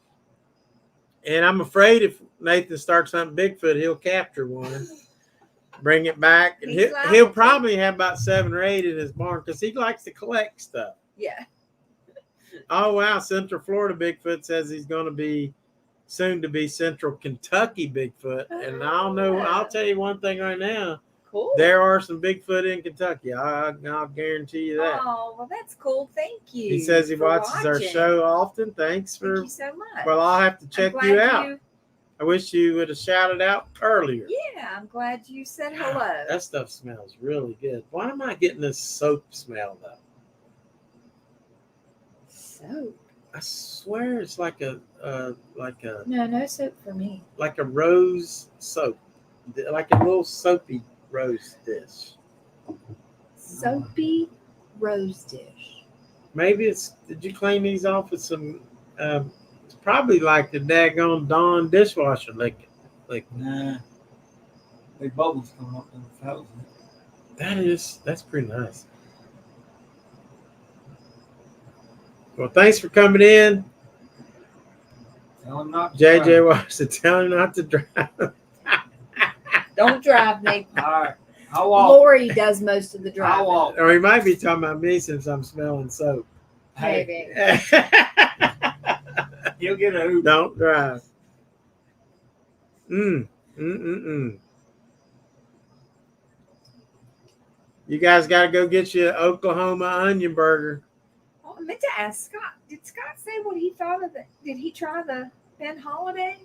And I'm afraid if Nathan starts hunting Bigfoot, he'll capture one, bring it back, and He's liable he'll to. probably have about 7 or 8 in his barn because he likes to collect stuff. Yeah. Oh wow! Central Florida Bigfoot says he's going to be soon to be Central Kentucky Bigfoot, and I'll tell you one thing right now. Cool. There are some Bigfoot in Kentucky. I'll guarantee you that. Oh, well, that's cool. Thank you. He says he for watches our watching. show often. Thanks Thank for. you so much. Well, I'll have to I'm check glad you out. I wish you would have shouted out earlier. Yeah, I'm glad you said hello. That stuff smells really good. Why am I getting this soap smell though? Soap? I swear it's like a No soap for me. like a rose soap, like a little soapy rose dish. Soapy rose dish. Maybe it's. Did you clean these off with some? It's probably like the daggone Dawn dishwasher liquid. Nah. Big bubbles coming up in the fellas. That's pretty nice. Well, thanks for coming in. Tell him not to JJ drive. Watson, tell him not to drive. Don't drive me. All right. I'll walk. Lori does most of the I'll driving. walk. Or he might be talking about me since I'm smelling soap. Maybe. He'll get a Uber. Don't drive. Mm. You guys got to go get you an Oklahoma onion burger. Oh, I meant to ask Scott. Did Scott say what he thought of it? Did he try the Ben Holladay?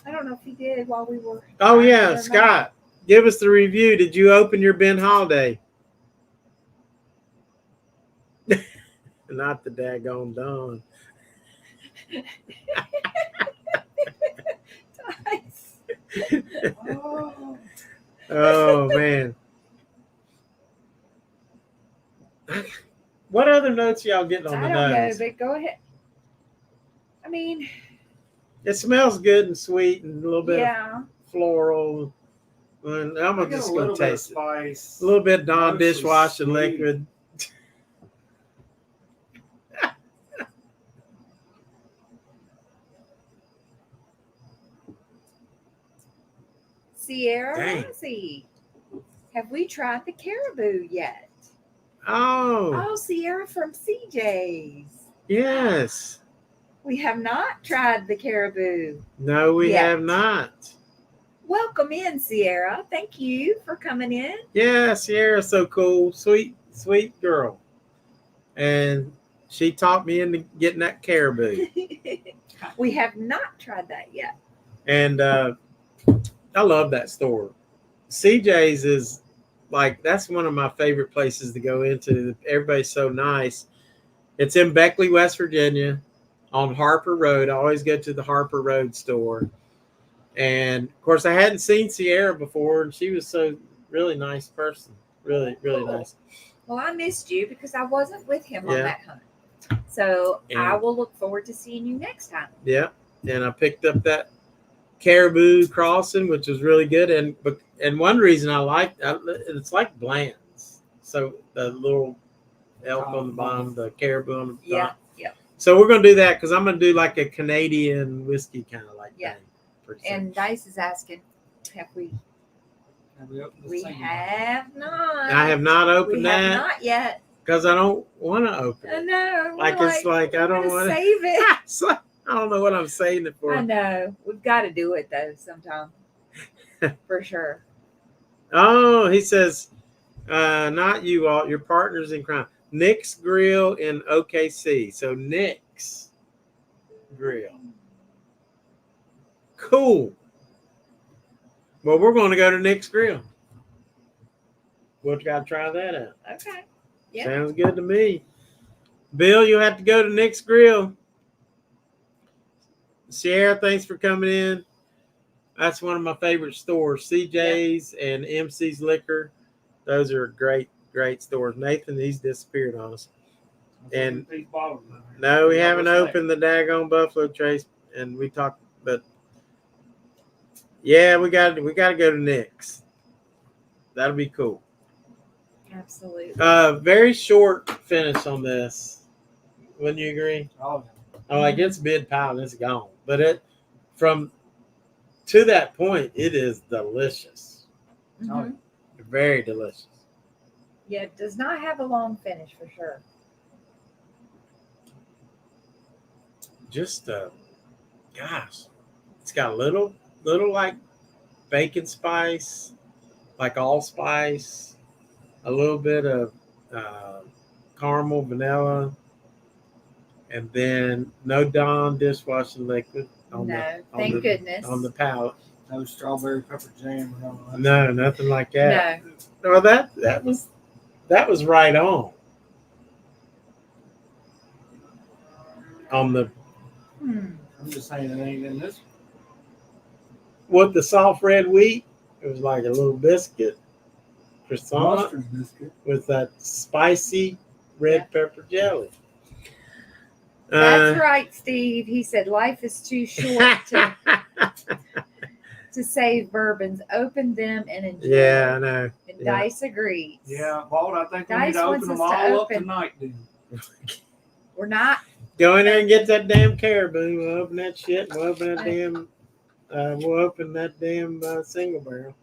I don't know if he did while we were. Oh, driving yeah, or not. Scott, give us the review. Did you open your Ben Holladay? Not the daggone Dawn. Nice. Oh. Oh, man. What other notes y'all getting on I the don't know, nose? but go ahead. I mean, It smells good and sweet and a little bit yeah. of floral. And I'm I just get a going little to bit of taste it. spice. A little bit Dawn Mostly dishwashing sweet. liquid. Sierra Dang. Lassie. Have we tried the caribou yet? Oh, Oh, Sierra from CJ's. yes. We have not tried the caribou. No, we Yet. have not. Welcome in, Sierra. Thank you for coming in. Yeah, Sierra's so cool. Sweet, sweet girl. And she taught me into getting that caribou. We have not tried that yet. And I love that store. CJ's is like, that's one of my favorite places to go into. Everybody's so nice. It's in Beckley, West Virginia on Harper Road. I always go to the Harper Road store. And of course, I hadn't seen Sierra before, and she was so really nice person. Really, really nice. Well, I missed you because I wasn't with him on Yeah. that hunt. So And- I will look forward to seeing you next time. Yeah. And I picked up that caribou crossing, which was really good. And one reason I liked it's like Bland's. So the little elk on the bottom, the caribou on the top. Yeah. Yeah. So we're gonna do that because I'm gonna do like a Canadian whiskey kind of like Yeah. thing. pretty soon. And Dice is asking, have we? Have we opened the We second have not. I have not We opened have that not yet. because I don't want to open I it. know. Like we're it's like I we're don't gonna want to. save it. I don't know what I'm saying it for. I know. We've got to do it though sometime. For sure. Oh, he says, not you all, your partners in crime. Nick's Grill in OKC. So Nick's Grill. Cool. Well, we're going to go to Nick's Grill. We'll got to try that out. Okay. Yeah. Sounds good to me. Bill, you have to go to Nick's Grill. Sierra, thanks for coming in. That's one of my favorite stores. CJ's and MC's Liquor. Those are great, great stores. Nathan, he's disappeared on us. And no, we haven't opened the daggone Buffalo Trace, and we talked, but yeah, we got to go to Nick's. That'll be cool. Absolutely. Very short finish on this. Wouldn't you agree? Oh, Oh, like it's mid-pile and it's gone. But it from to that point, it is delicious. Mhm. Very delicious. Yeah, it does not have a long finish for sure. Just gosh. It's got a little like bacon spice, like allspice, a little bit of caramel, vanilla, and then no Dawn dishwashing liquid on Thank goodness. on the palate. no strawberry pepper jam or nothing. No, nothing like that. No. Well, that was right on the I'm just saying it ain't in this. with the soft red wheat. It was like a little biscuit croissant Mustard biscuit. with that spicy red pepper jelly. That's right, Steve. He said life is too short to save bourbons. Open them and enjoy. Yeah, I know. And yeah. Dice agrees. Yeah, Walt, I think we Dice need to wants open them us to all up open. tonight, dude. We're not Go in there and get that damn caribou. We'll open that shit. We'll open that damn. We'll open that damn single barrel.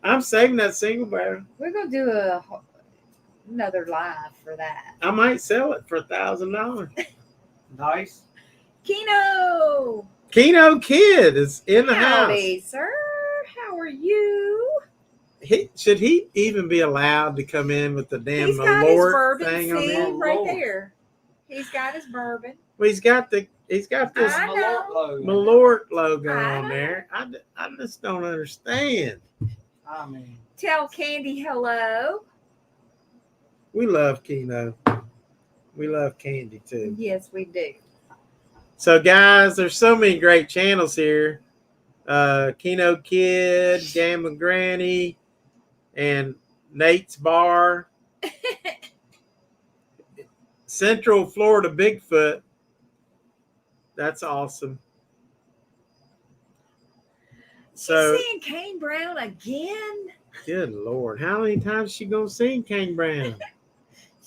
I'm saving that single barrel. We're gonna do another live for that. I might sell it for $1,000. Nice. Keno Kid is in the Howdy, house. sir. How are you? Should he even be allowed to come in with the damn He's got his Malort bourbon. thing on See, there? right there. He's got his bourbon. Well, he's got this I know. Malort logo I on know. there. I just don't understand. I mean, Tell Candy hello. We love Keno. We love Candy too. Yes, we do. So guys, there's so many great channels here. Kenokid, Gamblin Granny, and Nate's Bar. Central Florida Bigfoot. That's awesome. So, You seeing Kane Brown again? good Lord, how many times is she gonna see Kane Brown?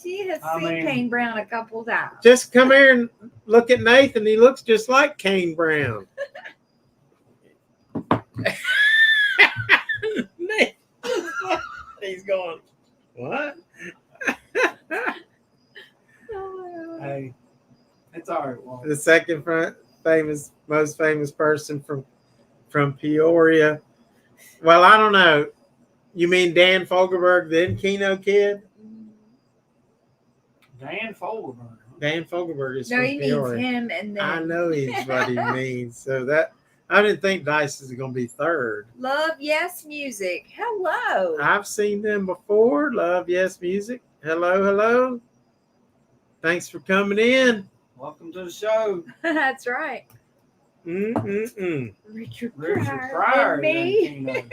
She has I seen mean- Kane Brown a couple times. Just come here and look at Nathan. He looks just like Kane Brown. He's going, what? hey, it's all right, Walt. The second most famous person from Peoria. Well, I don't know. You mean Dan Fogelberg, then Kenokid? Dan Fogelberg. Dan Fogelberg is No, from he means Peoria. him and then I know he's what he means. So that I didn't think Dice is going to be third. Love Yes Music. Hello. I've seen them before. Love Yes Music. Hello, hello. Thanks for coming in. Welcome to the show. That's right. Mm-mm-mm. Richard Richard Pryor. Pryor. and me.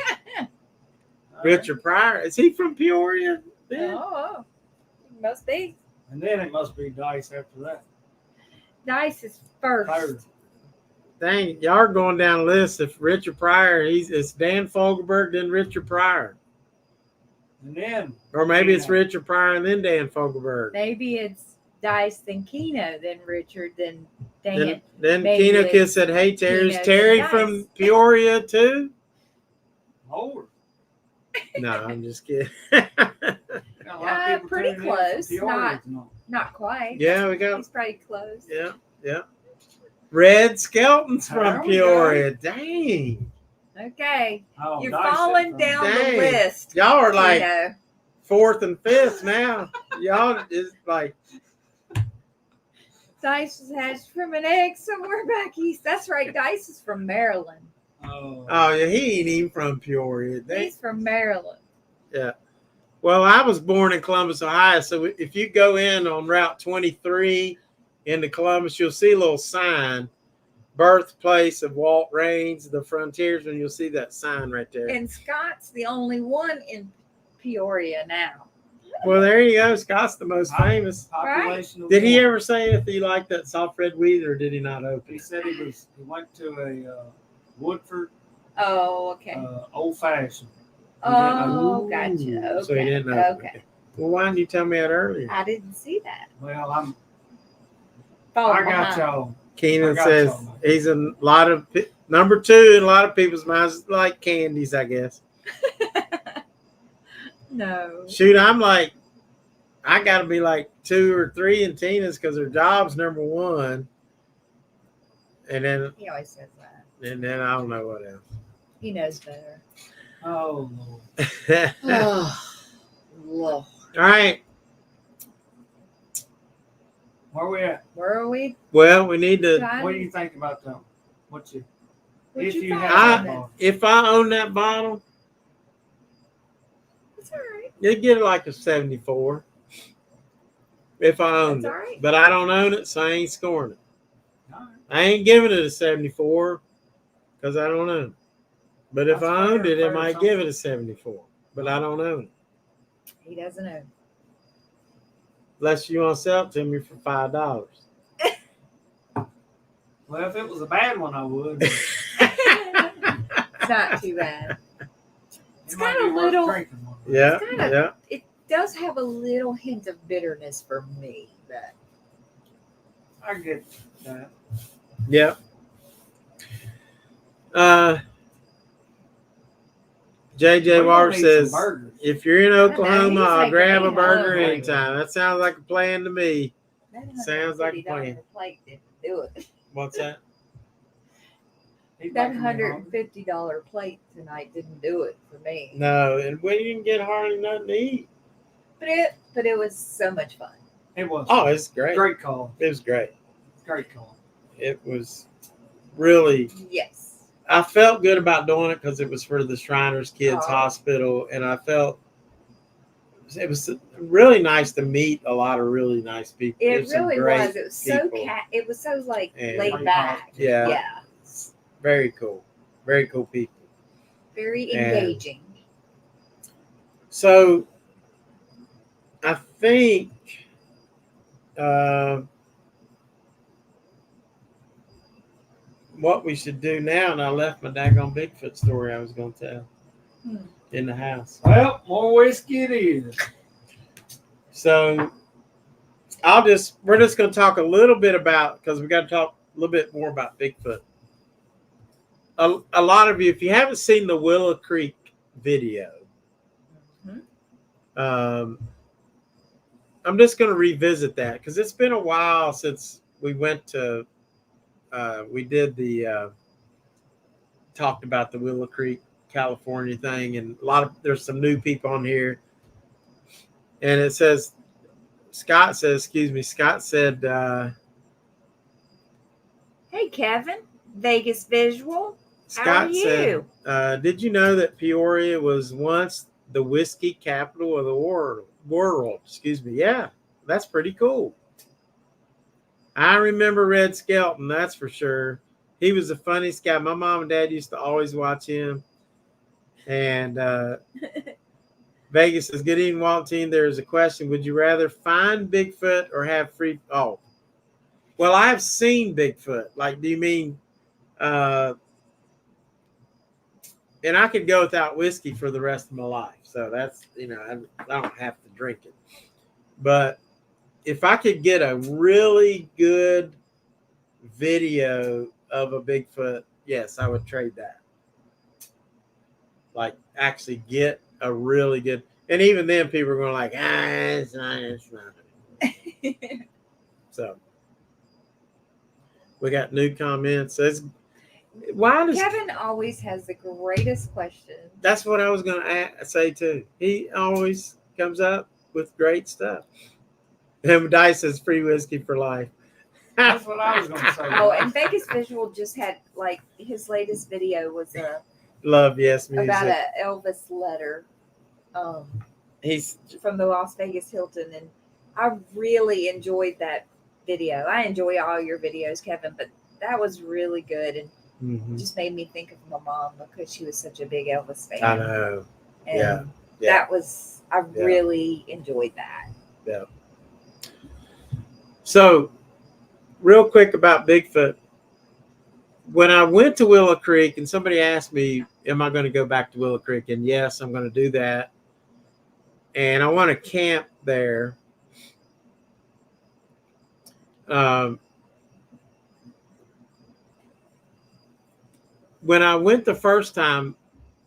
Richard Pryor. Is he from Peoria? Then? Oh, must be. And then it must be Dice after that. Dice is first. Third. Dang, y'all are going down the list. If Richard Pryor, it's Dan Fogelberg, then Richard Pryor. And then. Or maybe it's Keno. Richard Pryor and then Dan Fogelberg. Maybe it's Dice, then Keno, then Richard, then Dan. Then Maybe Kenokid it's said, hey, Terry. Is Keno, Terry then from Dice. Peoria too? Lord. No, I'm just kidding. Got a lot of people Pretty tuning in from close, Peoria tonight. Not quite. Yeah, we got, He's pretty close. yeah. Red Skelton's There from we Peoria. Dang. Okay. Oh, You're Dice falling is down Dang. the list. Y'all are like Keno. fourth and fifth now. Y'all is like, Dice was hatched from an egg somewhere back east. That's right. Dice is from Maryland. Oh, oh yeah, he ain't even from Peoria. He's from Maryland. Well, I was born in Columbus, Ohio. So if you go in on Route 23 into Columbus, you'll see a little sign, birthplace of Walt Raines, the Frontiersman. You'll see that sign right there. And Scott's the only one in Peoria now. Well, there you go. Scott's the most famous. population of Did he one. ever say if he liked that soft red wheat or did he not open He it? said he went to a Woodford Oh, okay. old fashioned. Oh, Ooh, gotcha. Okay. So he didn't open Okay. it. Well, why didn't you tell me that earlier? I didn't see that. Well, Fall I got behind. y'all. Keenan I got says y'all, man. he's a lot of number two in a lot of people's minds, like candies, I guess. No. Shoot, I'm like, I got to be like 2 or 3 in Tina's because her job's number one, and then He always says that. I don't know what else. He knows better. Oh, Lord. Oh, Lord. All right. Where we at? Where are we? Well, we need to. What do you think about them? What you? What'd if you you find had on that that? bottle? If I own that bottle, It's all right. you'd get it like a 74. If I owned That's it, all right. but I don't own it, so I ain't scoring it. All right. I ain't giving it a 74 because I don't own it. But if That's I owned fair, it, I fair might assumption. give it a 74. But I don't own it. He doesn't know. Unless you want to sell it to me for $5. Well, if it was a bad one, I would. It's not too bad. It's got a little- Yeah, It's kinda- yeah. It does have a little hint of bitterness for me, but I get that. Yep. JJ We're Water gonna need says, some burgers. if you're in know, Oklahoma, he's I'll making grab me a burger hungry. anytime. That sounds like a plan to me. That Sounds like a $150 plan. plate didn't do it. What's that? He's That making me hungry. $150 plate tonight didn't do it for me. No, and we didn't get hardly nothing to eat. But it was so much fun. It was. Oh, it's great. Great call. It was great. Great call. It was really, Yes. I felt good about doing it because it was for the Shriners Kids Oh. Hospital. And I felt it was really nice to meet a lot of really nice people. It There's some really great was. It was so people. It was so like And- laid back. Yeah. Yeah. Very cool. Very cool people. Very And- engaging. So I think what we should do now, and I left my daggone Bigfoot story I was going to tell in the house. Well, more whiskey it is. So we're just going to talk a little bit about, because we got to talk a little bit more about Bigfoot. A lot of you, if you haven't seen the Willow Creek video, I'm just going to revisit that because it's been a while since we went to, we did talked about the Willow Creek, California thing, and there's some new people on here. And it says, Scott said, Hey, Kevin, Vegas Visual. How Scott are you? said, did you know that Peoria was once the whiskey capital of the world? Excuse me. Yeah, that's pretty cool. I remember Red Skelton, that's for sure. He was the funniest guy. My mom and dad used to always watch him. And Vegas says, good evening, Waltine. There's a question. Would you rather find Bigfoot or have free? Oh, well, I've seen Bigfoot. Like, do you mean, and I could go without whiskey for the rest of my life. So that's, I don't have to drink it. But if I could get a really good video of a Bigfoot, yes, I would trade that. Like, actually get a really good, and even then people are going like, it's not. So we got new comments. Why does Kevin always has the greatest questions. That's what I was going to say too. He always comes up with great stuff. And Dice says free whiskey for life. That's what I was going to say. Oh, and Vegas Visual just had, like, his latest video was Love Yes Music. about a Elvis letter He's from the Las Vegas Hilton, and I really enjoyed that video. I enjoy all your videos, Kevin, but that was really good, and it just made me think of my mom because she was such a big Elvis fan. I know. And Yeah. that was, I really enjoyed that. Yeah. So, real quick about Bigfoot. When I went to Willow Creek and somebody asked me, am I going to go back to Willow Creek? And yes, I'm going to do that. And I want to camp there. When I went the first time,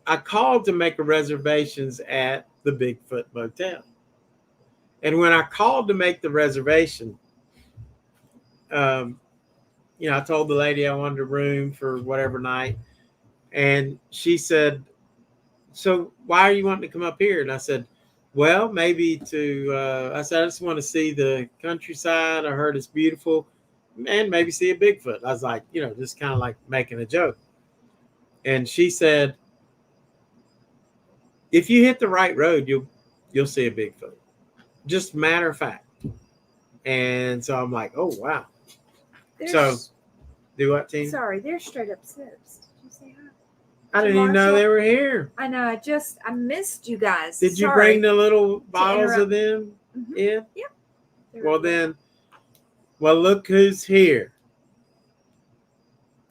I called to make reservations at the Bigfoot Motel. And when I called to make the reservation, I told the lady I wanted a room for whatever night. And she said, so why are you wanting to come up here? And I said, well, maybe I just want to see the countryside. I heard it's beautiful, and maybe see a Bigfoot. I was like, just kind of like making a joke. And she said, if you hit the right road, you'll see a Bigfoot. Just matter of fact. And so I'm like, oh, wow. Do what, team? Sorry, they're straight up sips. Did you say hi? I didn't even know they were here. I know. I missed you guys. Did you bring the little bottles of them Mm-hmm. in? Yep. Well, look who's here.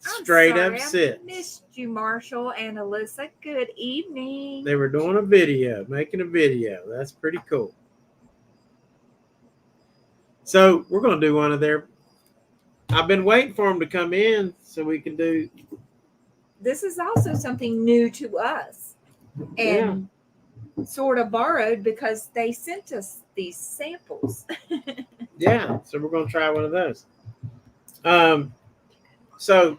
I'm Straight sorry, up sit. I missed you, Marshall and Alyssa. Good evening. They were doing making a video. That's pretty cool. So we're going to do one of their I've been waiting for them to come in so we can do. This is also something new to us, and sort of borrowed because they sent us these samples. Yeah, so we're gonna try one of those. So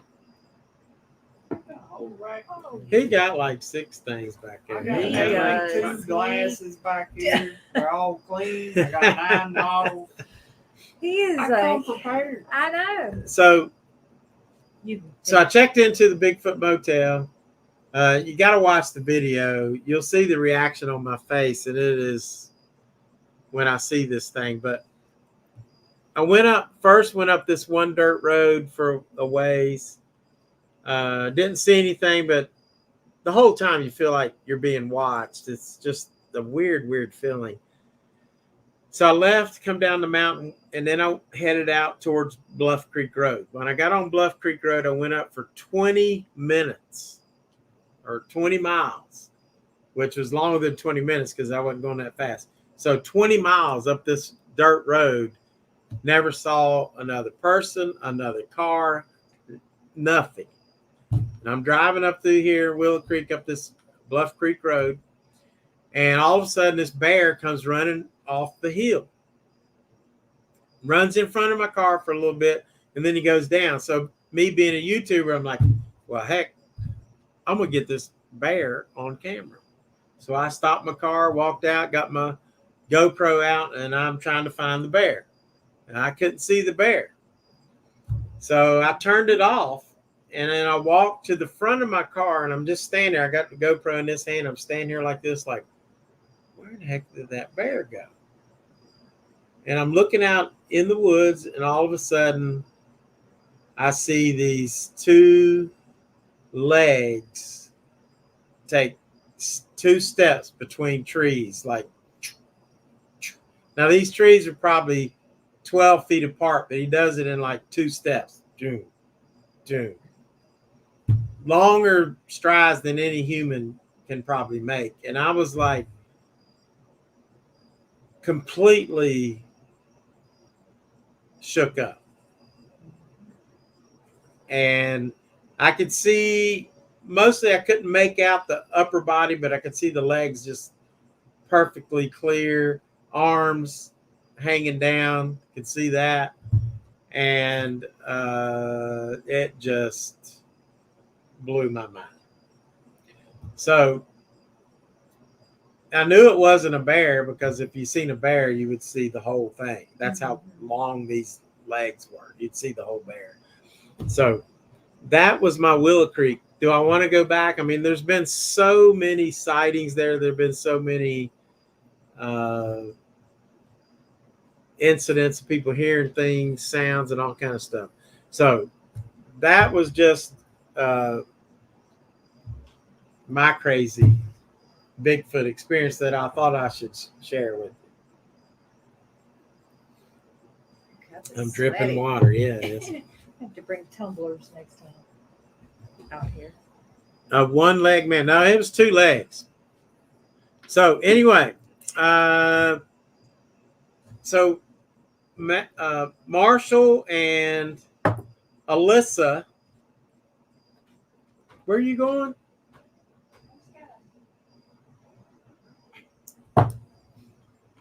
he got like 6 things back there. I got He like does. 2 glasses back here. They're all clean. I got 9 bottles. He is I like, come prepared. I know. So You. I checked into the Bigfoot Motel. You got to watch the video. You'll see the reaction on my face, and it is when I see this thing. But I went up this one dirt road for a ways. Didn't see anything, but the whole time you feel like you're being watched. It's just a weird feeling. So I left, come down the mountain, and then I headed out towards Bluff Creek Road. When I got on Bluff Creek Road, I went up for 20 minutes or 20 miles, which was longer than 20 minutes because I wasn't going that fast. So 20 miles up this dirt road, never saw another person, another car, nothing. And I'm driving up through here, Willow Creek, up this Bluff Creek Road, and all of a sudden this bear comes running off the hill, runs in front of my car for a little bit, and then he goes down. So me being a YouTuber, I'm like, well, heck, I'm going to get this bear on camera. So I stopped my car, walked out, got my GoPro out, and I'm trying to find the bear. And I couldn't see the bear. So I turned it off, and then I walked to the front of my car, and I'm just standing there. I got the GoPro in this hand. I'm standing here like this, like, where the heck did that bear go? And I'm looking out in the woods, and all of a sudden, I see these 2 legs take 2 steps between trees. Like, now these trees are probably 12 feet apart, but he does it in like 2 steps. Joom, joom. Longer strides than any human can probably make. And I was like completely shook up. And I could see, mostly I couldn't make out the upper body, but I could see the legs just perfectly clear, arms hanging down, could see that. And it just blew my mind. So I knew it wasn't a bear because if you seen a bear, you would see the whole thing. That's how long these legs were. You'd see the whole bear. So that was my Willow Creek. Do I want to go back? I mean, there's been so many sightings there. There have been so many incidents, people hearing things, sounds, and all kind of stuff. So that was just my crazy Bigfoot experience that I thought I should share with you. I'm dripping water. Yeah, it is. I have to bring tumblers next time out here. A 1-leg man. No, it was 2 legs. So anyway, so Marshall and Alyssa, where are you going?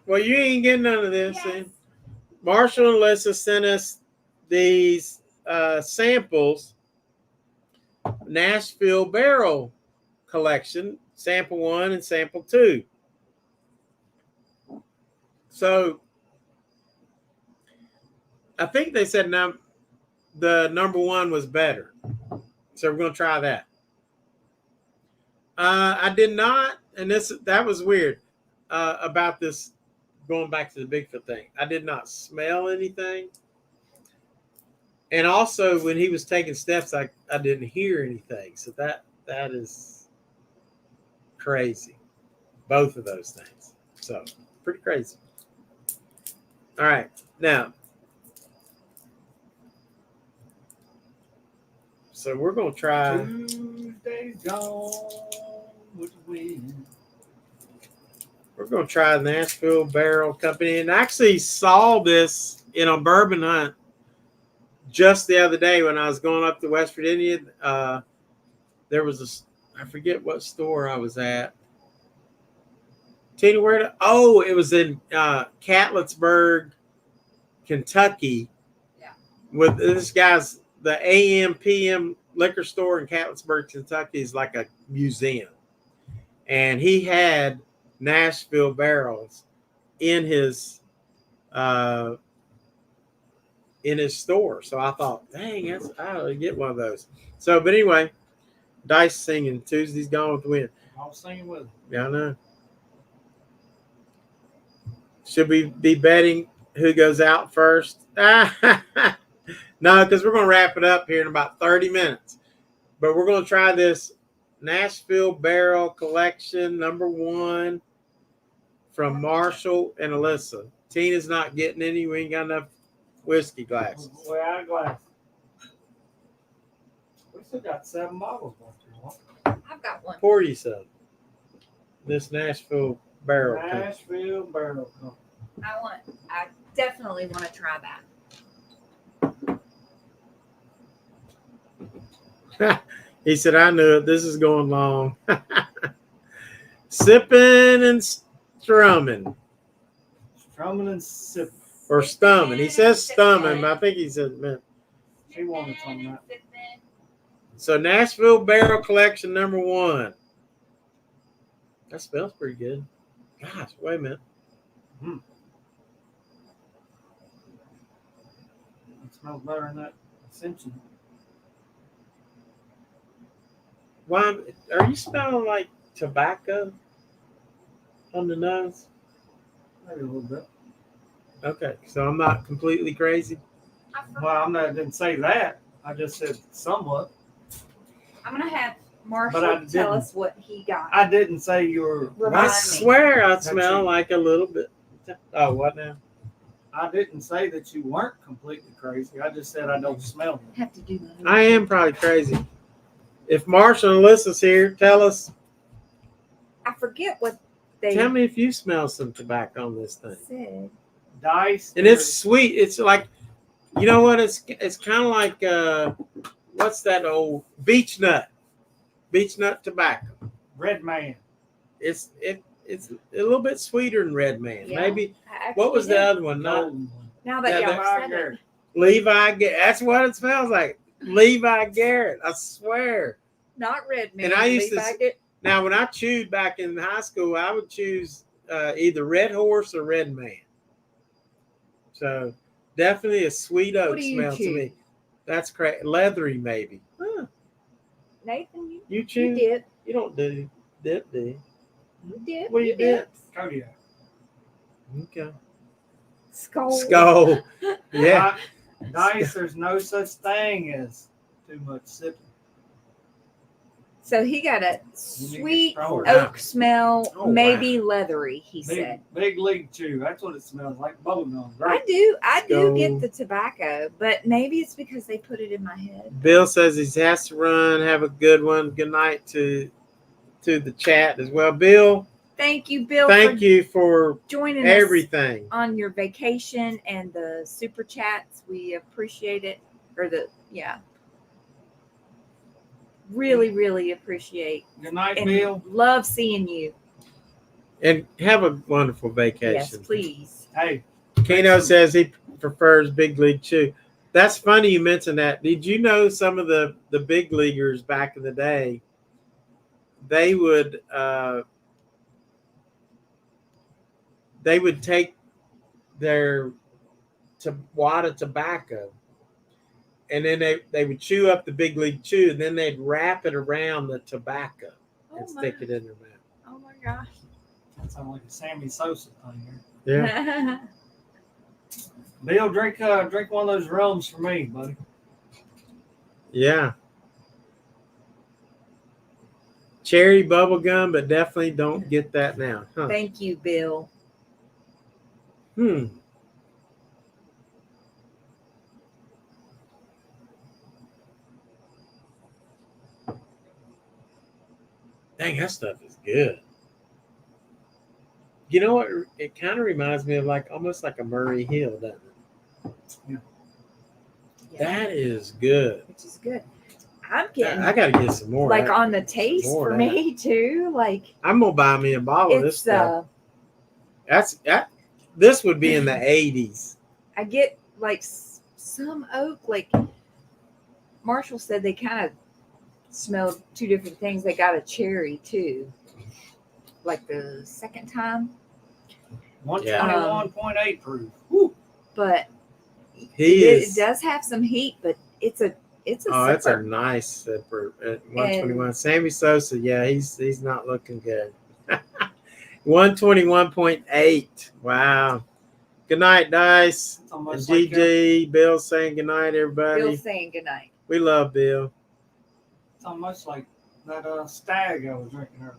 Well, you ain't getting none of this. Yes. Marshall and Alyssa sent us these samples, Nashville barrel collection, sample 1 and sample 2. So I think they said the number 1 was better. So we're going to try that. I did not, and that was weird about this, going back to the Bigfoot thing. I did not smell anything. And also when he was taking steps, I didn't hear anything. So that is crazy. Both of those things. So pretty crazy. All right. Now, so we're going to try. Tuesday's gone with the wind. We're going to try the Nashville Barrel Company. And I actually saw this in a bourbon hunt just the other day when I was going up to West Virginia, there was I forget what store I was at. Tina, it was in Catlettsburg, Kentucky. Yeah. With this guy's, the AM PM liquor store in Catlettsburg, Kentucky is like a museum. And he had Nashville barrels in his store. So I thought, dang, I ought to get one of those. So, but anyway, Dice singing. Tuesday's Gone with the Wind. I'll sing with him. Yeah, I know. Should we be betting who goes out first? No, because we're going to wrap it up here in about 30 minutes. But we're going to try this Nashville Barrel Collection #1 from Marshall and Alyssa. Tina's not getting any. We ain't got enough whiskey glasses. We're out of glass. We still got 7 bottles left here. I've got one. Pour you some. This Nashville Barrel. Nashville Barrel Company. I definitely want to try that. He said, I knew it. This is going long. Sipping and strumming. Strumming and sipping. Or stumming. He says stumming, but I think he said meant. She wanted some of that. So Nashville Barrel Collection #1. That smells pretty good. Gosh, wait a minute. It smells better than that Ascension. Why are you smelling like tobacco on the nose? Maybe a little bit. Okay, so I'm not completely crazy. Well, I didn't say that. I just said somewhat. I'm going to have But I Marshall tell didn't. us what he got. I didn't say you were. Remind I me. swear I That's smell it. like a little bit. Oh, what now? I didn't say that you weren't completely crazy. I just said I don't smell it. Have to do that. I am probably crazy. If Marshall and Alyssa's here, tell us. I forget what they Tell me if you smell some tobacco on this thing. said. Dice. And it's sweet. It's like, you know what? It's kind of like what's that old beech nut tobacco. Red Man. It's a little bit sweeter than Red Man. Yeah, Maybe. I actually What was the did. other one? Not Golden one. Now that Yeah, y'all Levi said Garrett. it. Levi Garrett. That's what it smells like. Levi Garrett. I swear. Not Red Man. And I used to- Levi Garrett. Now, when I chewed back in high school, I would choose either Red Horse or Red Man. So definitely a sweet oak What do you smell to chew? me. That's correct. Leathery, maybe. Huh. Nathan, You chew? you did. You don't do dip, do you? You did. What do you dip? Kodiak. Okay. Skull. Skull. Yeah. Dice, there's no such thing as too much sipping. So he got a You sweet need to throw it oak out. smell, Oh, maybe leathery, he Big, said. big league chew. That's what it smells like. Bubblegum. I Right? do Skull. get the tobacco, but maybe it's because they put it in my head. Bill says he has to run. Have a good one. Good night to the chat as well. Bill, Thank you, Bill, thank for you for joining us everything. on your vacation and the super chats. We appreciate it. Really, really appreciate Good night, and Bill. love seeing you. And have a wonderful Yes, vacation. please. Hey, Keno says he prefers big league chew. That's funny you mentioned that. Did you know some of the big leaguers back in the day, they would take their wad of tobacco and then they would chew up the big league chew and then they'd wrap it around the tobacco and stick it in their mouth. Oh my gosh. that sounds like a Sammy Sosa thing here. Yeah. Bill, drink one of those rums for me, buddy. Yeah. Cherry bubble gum, but definitely don't get that now. Huh. Thank you, Bill. Dang, that stuff is good. You know what? It kind of reminds me of almost like a Murray Hill, doesn't it? Yeah. That is good. which is good. I'm getting I gotta get some more. like on the taste for me too. Like I'm gonna buy me a bottle of this it's stuff. This would be in the 80s. I get like some oak. Like Marshall said, they kind of smelled two different things. They got a cherry too. Like the second time. 121.8 proof. Woo. But It does have some heat, but it's a it's sipper. a nice sipper at 121. Sammy Sosa, yeah, he's not looking good. 121.8. Wow. Good night, Dice. And GG, Bill saying good night, everybody. Bill saying good night. We love Bill. It's almost like that stag I was drinking earlier.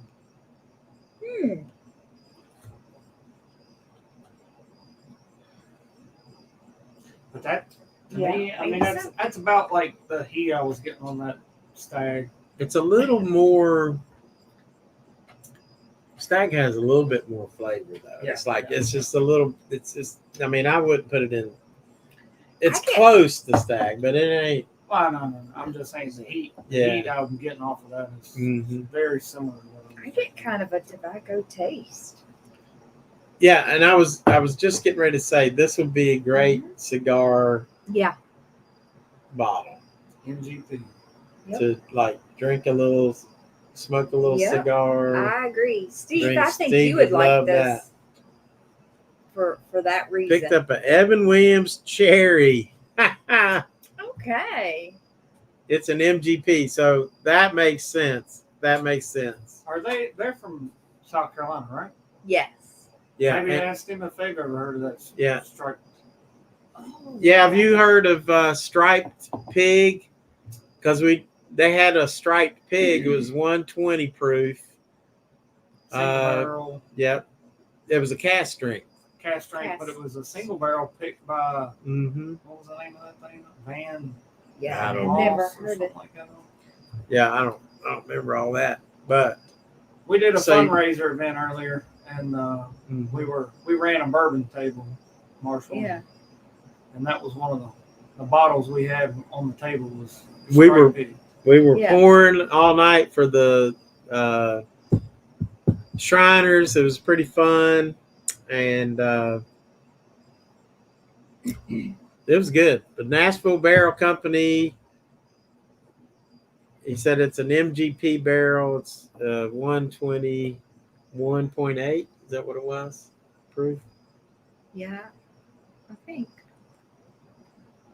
But that, to me, I mean, that's about like the heat I was getting on that stag. It's a little more. Stag has a little bit more flavor though. Yeah. It's like it's just a little. It's just. I mean, I wouldn't put it in. It's close to Stag, but it ain't. Well, no. I'm just saying the heat. Yeah. The heat I'm getting off of that is very similar. I get kind of a tobacco taste. Yeah, and I was just getting ready to say this would be a great cigar. Yeah. Bottle. MGP. To like drink a little, smoke a little cigar. I agree, Steve. I think Steve you would like this that. for that reason. Picked up an Evan Williams cherry. Okay. It's an MGP, so that makes sense. They're from South Carolina, right? Yes. Yeah. Maybe ask him if they've ever heard of that. Yeah. Striped. Oh, yeah. Have you heard of Striped Pig? Because they had a Striped Pig. It was 120 proof. Single barrel. Yep. It was a cast strength. Cast strength, but it was a single barrel picked by. What was the name of that thing? Van. Yeah, I I've don't never heard it. like that. Yeah, I don't remember all that, but we did a fundraiser event earlier, and we ran a bourbon table, Marshall. Yeah. And that was one of the bottles we had on the table was. We were pouring all night for the Shriners. It was pretty fun, and it was good. The Nashville Barrel Company. He said it's an MGP barrel. It's 121.8. Is that what it was? Proof? Yeah, I think.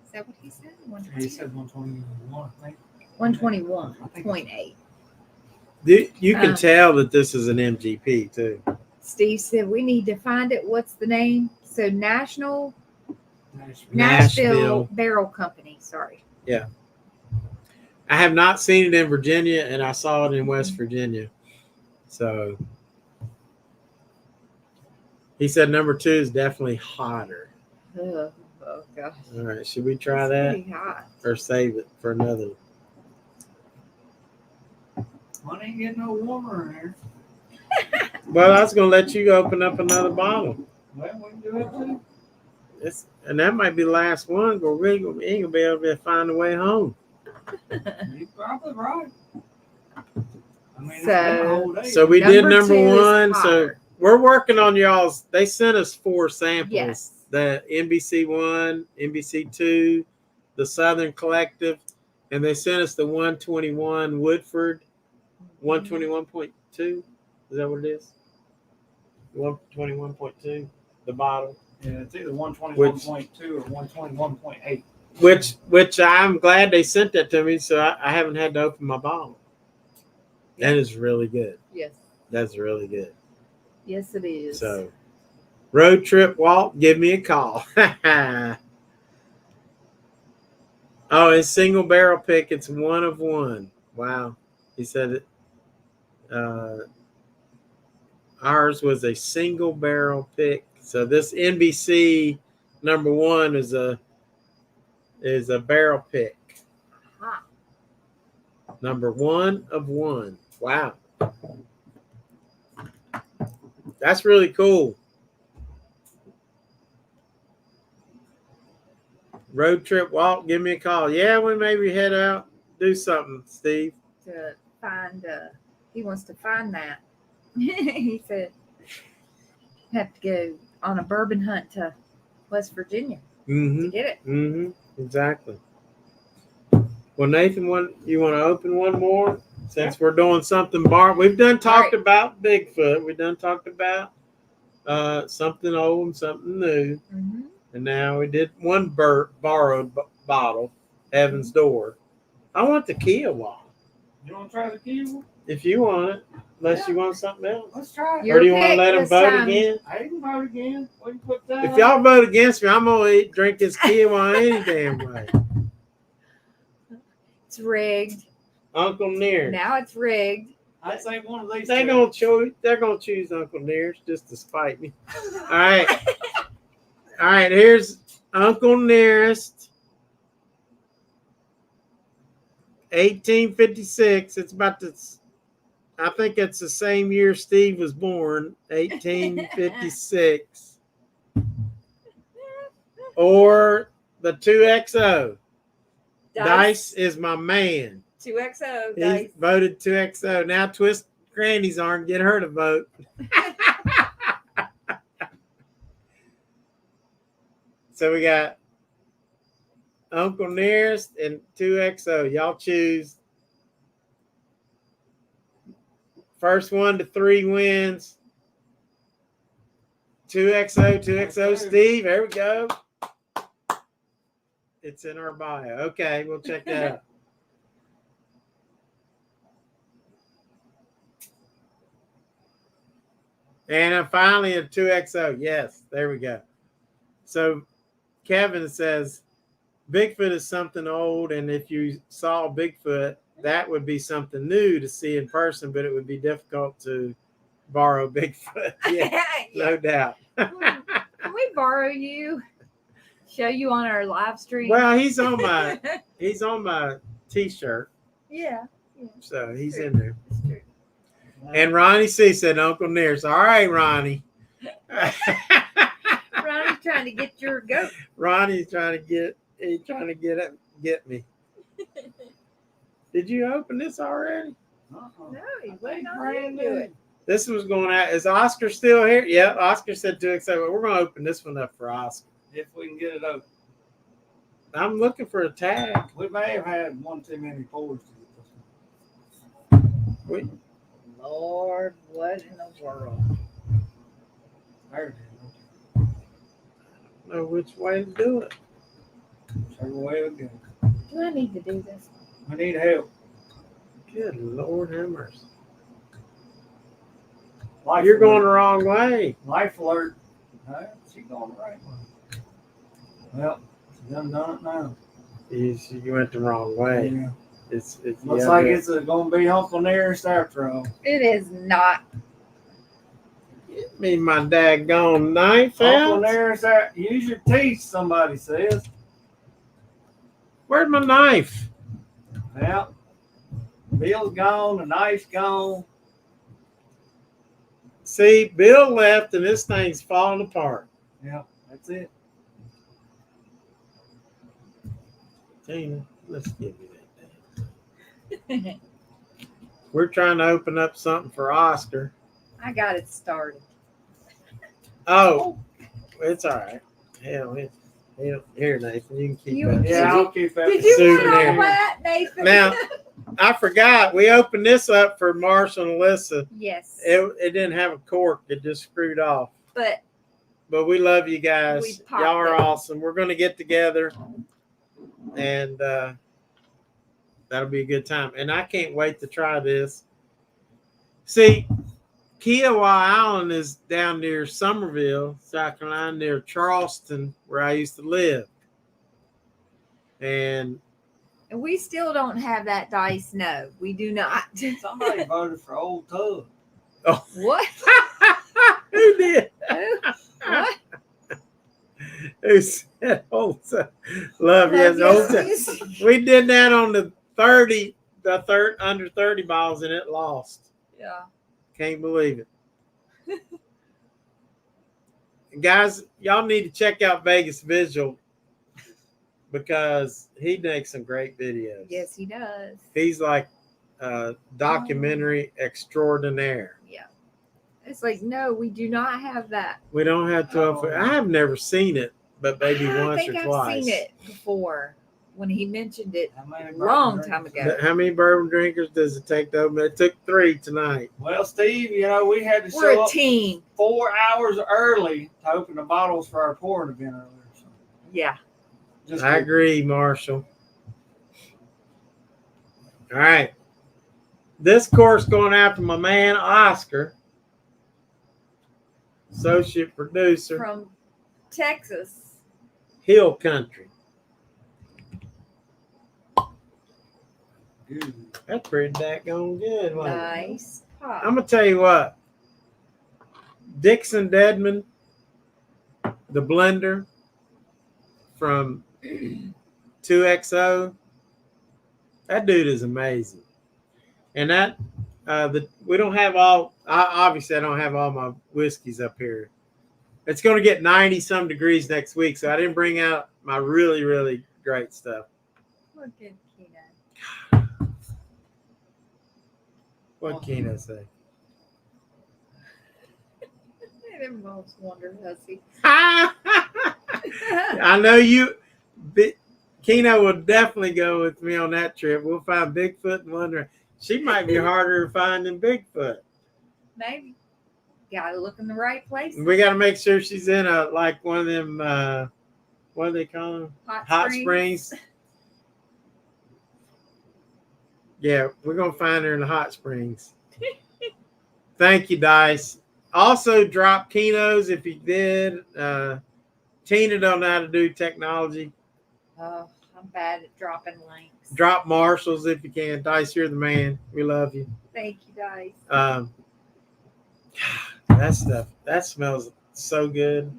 Is that what he said? He said 121, I think. 121.8. You can tell that this is an MGP too. Steve said we need to find it. What's the name? So Nashville Barrel Company. Sorry. Yeah. I have not seen it in Virginia, and I saw it in West Virginia. So he said number 2 is definitely hotter. Oh gosh. All right. Should we try It's that? pretty hot. Or save it for another? Well, ain't getting no warmer in here. Well, I was going to let you open up another bottle. Well, we can do it too. And that might be the last one, but we ain't going to be able to find a way home. You're probably right. I mean, it's been a whole day. So we did number 1. So So we're working on y'all's. They sent us 4 samples. Yes. The NBC 1, NBC 2, the Southern Collective, and they sent us the 121 Woodford. 121.2. Is that what it is? 121.2. The bottle. Yeah, it's either 121.2 or 121.8. Which I'm glad they sent that to me, so I haven't had to open my bottle. That is really good. Yes. That's really good. Yes, it is. So, road trip, Walt, give me a call. Oh, it's single barrel pick. It's 1 of 1. Wow. He said it. Ours was a single barrel pick. So this NBC number 1 is a barrel pick. Aha. Number 1 of 1. Wow. That's really cool. Road trip walk, give me a call. Yeah, we maybe head out, do something, Steve. To find, he wants to find that. He said, have to go on a bourbon hunt to West Virginia to get it. Exactly. Well, Nathan, you want to open one more? Since we're doing something we've done talked about Bigfoot. We've done talked about something old and something new. And now we did one borrowed bottle, Heaven's Door. I want the Kia-Belle. You want to try the Kia-Belle? If you want it, unless you want something else. Let's try it. Or do you want to let them vote again? I can vote again. We can put that If y'all vote against me, I'm going to drink this Kia-Belle any damn way. It's rigged. Uncle Near. Now it's rigged. I'd say one of these. They're gonna choose Uncle Nearest just to spite me. All right. All right, here's Uncle Nearest. 1856. It's about I think it's the same year Steve was born, 1856. Or the 2XO. Dice is my man. 2XO. He Dice. voted 2XO. Now twist Granny's arm, get her to vote. So we got Uncle Nearest and 2XO. Y'all choose. First 1 to 3 wins. 2XO, Steve. There we go. It's in our bio. Okay, we'll check that out. And finally a 2XO. Yes, there we go. So Kevin says Bigfoot is something old, and if you saw Bigfoot, that would be something new to see in person, but it would be difficult to borrow Bigfoot. Yeah, no doubt. Can we borrow you? Show you on our live stream? Well, he's on my t-shirt. Yeah. So he's in there. That's true. And Ronnie C said Uncle Nearest. All right, Ronnie. Ronnie's trying to get your goat. Ronnie's trying to get me. Did you open this already? No, he's waiting on you to do it. This was going out. Is Oscar still here? Yeah, Oscar said 2XO, but we're going to open this one up for Oscar. If we can get it open. I'm looking for a tag. We may have had one too many pours to get this one. Lord, what in the world? There it is. I don't know which way to do it. Whichever way we go. Do I need to do this? I need help. Good Lord have mercy. Life You're alert. going the wrong way. Life alert. She's going the right way. Well, she done it now. You went the wrong way. Yeah. It's Looks like it's going to be Uncle Nearest after all. It is not. Give me my daggone knife Uncle out. Nearest, use your teeth, somebody says. Where's my knife? Well, Bill's gone, the knife's gone. See, Bill left and this thing's falling apart. Yeah, that's it. Tina, let's give you that thing. We're trying to open up something for Oscar. I got it started. Oh, it's all right. Hell, here, Nathan, you can keep that. Yeah, I'll keep that. Did you want Souvenir. all that, Nathan? Now, I forgot. We opened this up for Marshall and Alyssa. Yes. It didn't have a cork. It just screwed off. But we love you We guys. popped Y'all are it. awesome. We're going to get together, and that'll be a good time. And I can't wait to try this. See, Kia-Belle Island is down near Summerville, South Carolina, near Charleston, where I used to live. And we still don't have that dice. No, we do not. Somebody voted for Old Tub. oh, What? who did? Who? What? Who said old time? Love yes, old time. We did that on the under 30 balls, and it lost. Yeah. Can't believe it. Guys, y'all need to check out Vegas Visual. because he makes some great videos. Yes, he does. He's like a documentary extraordinaire. Yeah. It's like, no, we do not have that. We don't have 12. Oh. I have never seen it, but maybe once or twice. I've seen it before when he mentioned it How many a bourbon long time drinkers? ago. How many bourbon drinkers does it take to open it? It took 3 tonight. Well, Steve, we had to We're show a up team. 4 hours early to open the bottles for our pouring event earlier. So Yeah. just I agree, Marshall. All right. This course going after my man Oscar, associate producer, From Texas. Hill Country. Good. That's pretty daggone good. wasn't it? Nice pop. I'm gonna tell you what. Dixon Deadman, the blender from 2XO. That dude is amazing. And that we don't have all. Obviously, I don't have all my whiskeys up here. It's going to get 90 some degrees next week, so I didn't bring out my really, really great stuff. Look at Kina. What can I say? Them most wonder hussy. I know you. Keno will definitely go with me on that trip. We'll find Bigfoot and wonder. She might be harder to find than Bigfoot. Maybe. Gotta look in the right place. We got to make sure she's in like one of them. What do they call them? Hot springs. Yeah, we're gonna find her in the hot springs. Thank you, Dice. Also, drop Kenos if you did. Tina don't know how to do technology. Oh, I'm bad at dropping links. Drop Marshalls if you can. Dice, you're the man. We love you. Thank you, guys. That stuff, that smells so good.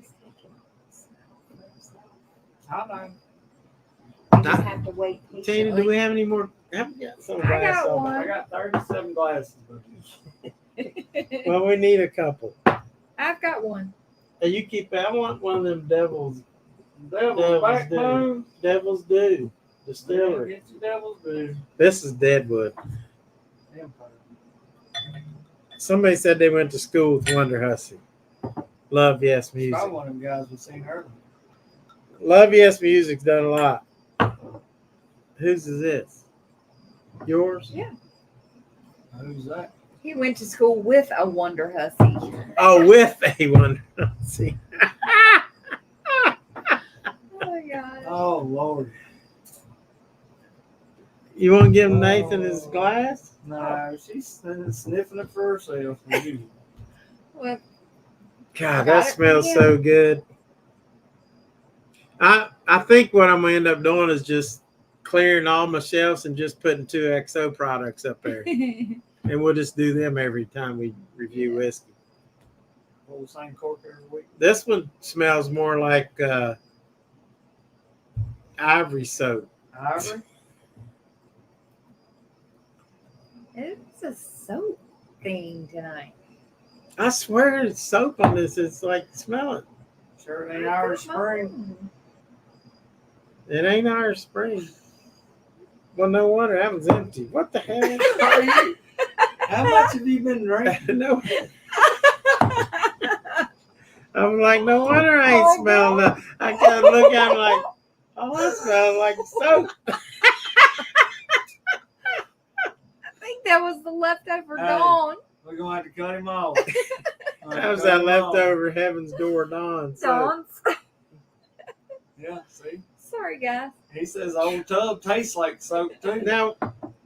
I know. You just have to wait Tina, patiently. do we have any more? Have we got some I glass got on? one. I got 37 glasses. Well, we need a couple. I've got one. Hey, you keep. I want one of them Devil's Devil's backbone. Devil's Due Distillery. Get your Devil's Due. This is Deadwood. Empire. Somebody said they went to school with Wonder Hussy. Love Yes Music. Probably one of them guys we've seen earlier. Love Yes Music's done a lot. Whose is this? Yours? Yeah. Who's that? He went to school with a wonder hussy. Oh, with a Wonder Hussy. Oh my god. Oh, Lord. You want to give Nathan his glass? No, she's sniffing it for herself. Well, God, I that got it smells from so good. I think what I'm going to end up doing is just clearing all my shelves and just putting 2XO products up there. And we'll just do them every time we review whiskey. Hold the same cork every week. This one smells more like ivory soap. Ivory? it's a soap thing tonight. I swear it's soap on this. It's like, smell it. Sure it ain't Irish Spring. It ain't Irish Spring. Well, no wonder that one's empty. What the hell? Are you? How much have you been drinking? No. I'm like, no wonder I ain't smelling that. I kind of look at him like, oh, that smells like soap. I think that was the leftover Hey. Dawn. We're going to have to cut him off. That was that leftover Heaven's Door Dawn. So, Dawn's. Yeah, see? Sorry, guys. He says old tub tastes like soap, too. now,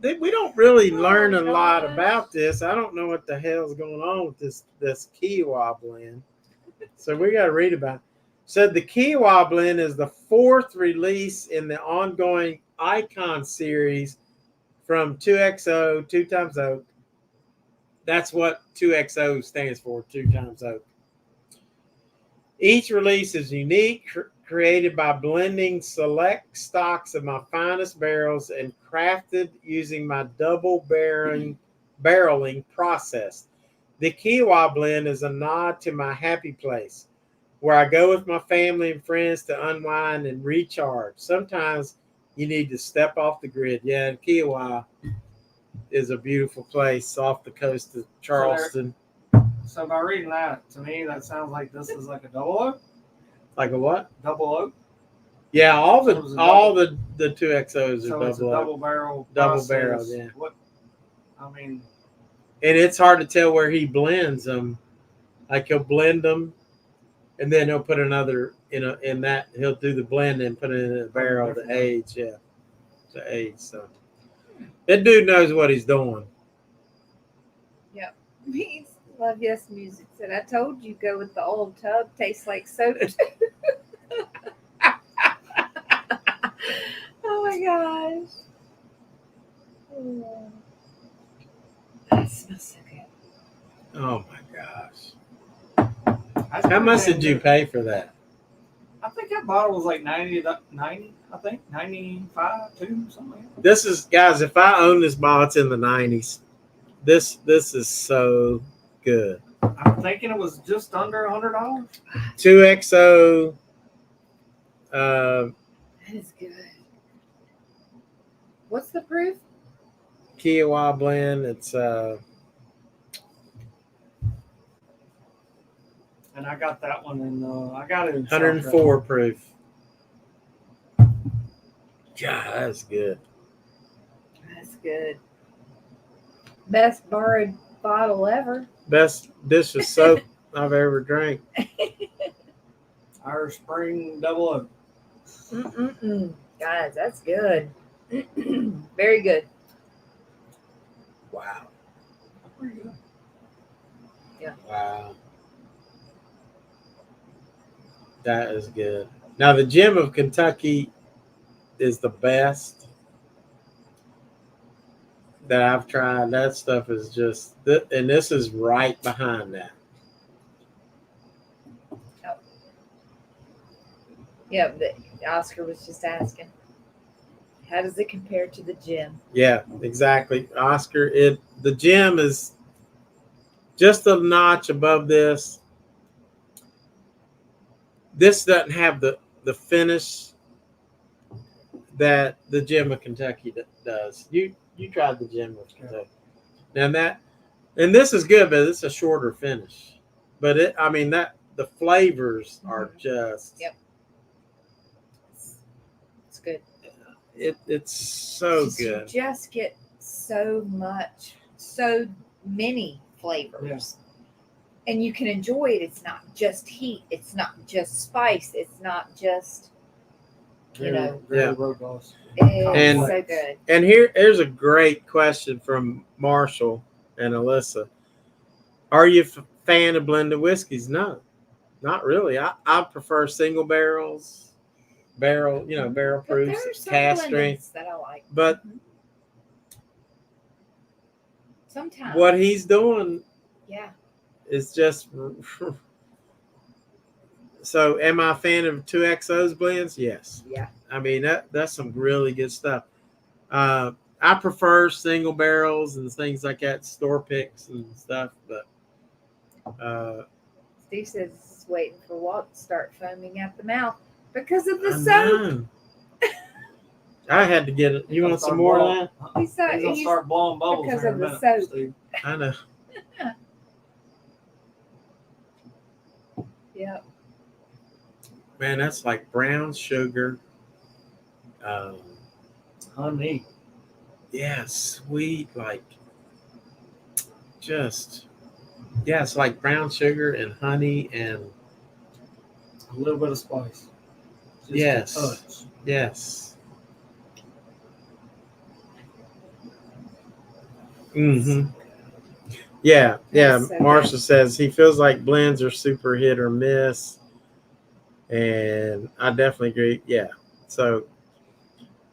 we don't really learn a Oh, lot gosh. about this. I don't know what the hell's going on with this Kia-Belle blend. So we got to read about it. So the Kia-Belle blend is the 4th release in the ongoing Icon series from 2XO, 2 times oak. That's what 2XO stands for, 2 times oak. Each release is unique, created by blending select stocks of my finest barrels and crafted using my double barreling process. The Kia-Belle blend is a nod to my happy place, where I go with my family and friends to unwind and recharge. Sometimes you need to step off the grid. Yeah, and Kia-Belle is a beautiful place off the coast of Charleston. So by reading that, to me, that sounds like this is like a double oak. Like a what? Double oak. Yeah, all So it was the a all double- the 2XOs are So double it's a oak. double barrel. Double barrel, process. yeah. What? I mean, And it's hard to tell where he blends them. Like he'll blend them, and then he'll put another in that he'll do the blend and put it in a barrel to age. Yeah, to age. So that dude knows what he's doing. Yep. He's love yes music said I told you go with the old tub, tastes like soap. Oh my gosh. Oh. That smells so good. Oh my gosh! that's How pretty much damn did you good. pay for that? I think that bottle was like 90. I think 95 too, something like that. This is, guys. If I own this bottle, it's in the 90s. This is so good. I'm thinking it was just under $100. 2XO. That is good. What's the proof? Kia-Belle blend. It's And I got that one in. I got it in 104 proof. God, that's good. That's good. Best borrowed bottle ever. Best dish of soap I've ever drank. Our spring double oak. Guys, that's good. Very good. Wow. Pretty good. Wow. That is good. Now, the Gem of Kentucky is the best that I've tried. That stuff is just, and this is right behind that. Oh. Yeah, but Oscar was just asking, how does it compare to the gym? Yeah, exactly. Oscar, the Gem is just a notch above this. This doesn't have the finish that the Gem of Kentucky does. You tried the Gem of Kentucky. And this is good, but it's a shorter finish. But the flavors are just Yep. It's good. It's so good. You just get so many flavors. And you can enjoy it. It's not just heat. It's not just spice. It's not just, Very Yeah. robust. it's And- so good. And here's a great question from Marshall and Alyssa. Are you a fan of blended whiskeys? No, not really. I prefer single barrels, barrel But there are proofs, some cast blendeds strength. that I like. But Sometimes. what he's doing Yeah. is just. So, am I a fan of 2XO's blends? Yes. Yeah. I mean, that's some really good stuff. I prefer single barrels and things like that, store picks and stuff. But Steve says he's waiting for Walt to start foaming at the mouth because of the I soap. know. I had to get it. You want some more of that? He's gonna start blowing bubbles because here in of a the minute, soap. Steve. I know. Yeah. Man, that's like brown sugar. Honey. Yeah, sweet, like just it's like brown sugar and honey and A little bit of spice. Just a Yes. touch. yes. Mm-hmm. Yeah. That's so Marsha says he feels like blends are super hit or miss. And I definitely agree. Yeah. So,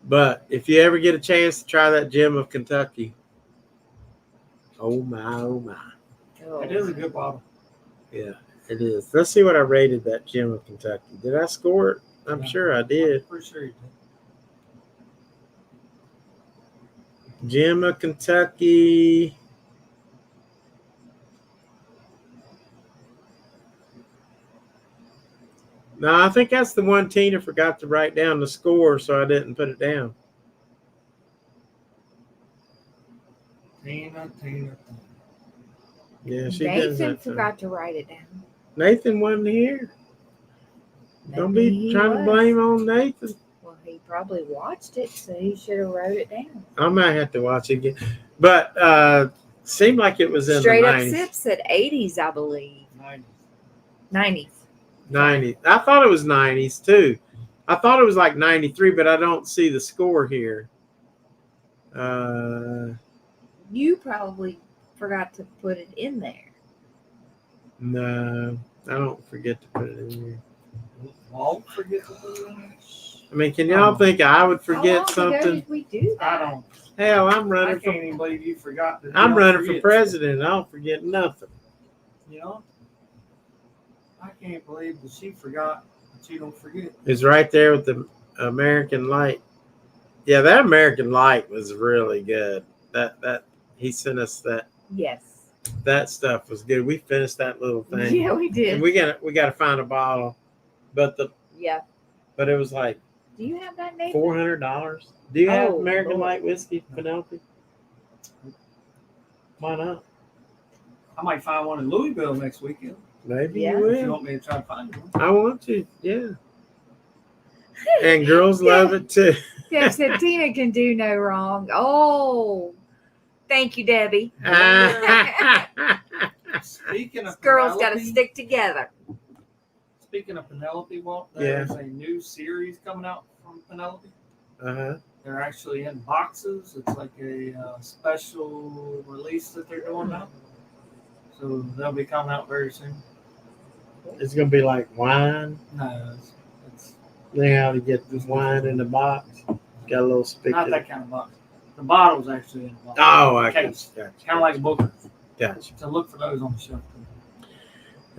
but if you ever get a chance to try that Gem of Kentucky, oh my. Oh. It is a good bottle. Yeah, it is. Let's see what I rated that Gem of Kentucky. Did I score it? I'm Yeah. sure I did. I'm pretty sure you did. Gem of Kentucky. No, I think that's the one Tina forgot to write down the score, so I didn't put it down. Tina. Yeah, she did. Nathan forgot to write it down. Nathan wasn't here. Don't Maybe be he trying to was. blame on Nathan. Well, he probably watched it, so he should have wrote it down. I might have to watch it again. But seemed like it was in Straight the Up 90s. Sip said 80s, I believe. 90s. 90s. I thought it was 90s too. I thought it was like 93, but I don't see the score here. You probably forgot to put it in there. No, I don't forget to put it in here. Won't forget to put it in there. I mean, can y'all think I would How forget long ago something? did we do that? I don't. Hell, I'm I running can't for even believe you forgot. I'm running for president. I don't forget nothing. You know, I can't believe that she forgot that you don't forget. It's right there with the American Light. Yeah, that American Light was really good. That he sent us Yes. that stuff was good. We finished that little thing. Yeah, we did. And we gotta find a bottle, but it was like Do you have that, Nathan? $400. Do you have Oh, American Lord. Light whiskey, Penelope? Why not? I might find one in Louisville next weekend. Maybe Yeah. you If you will. want me to try to find one. I want to, yeah. And girls love it too. Deb said Tina can do no wrong. Oh, thank you, Debbie. Speaking of Girls got to Penelope, stick together. Speaking of Penelope, Walt, there's a new series coming out from Penelope. Uh-huh. They're actually in boxes. It's like a special release that they're doing now. So they'll be coming out very soon. It's gonna be like wine. No, it's You know how to get the wine in the box. Got a little spigot. not that kind of box. The bottle's actually in the box. Oh, I got Case. you. Kind of like a book. Gotcha. So look for those on the shelf.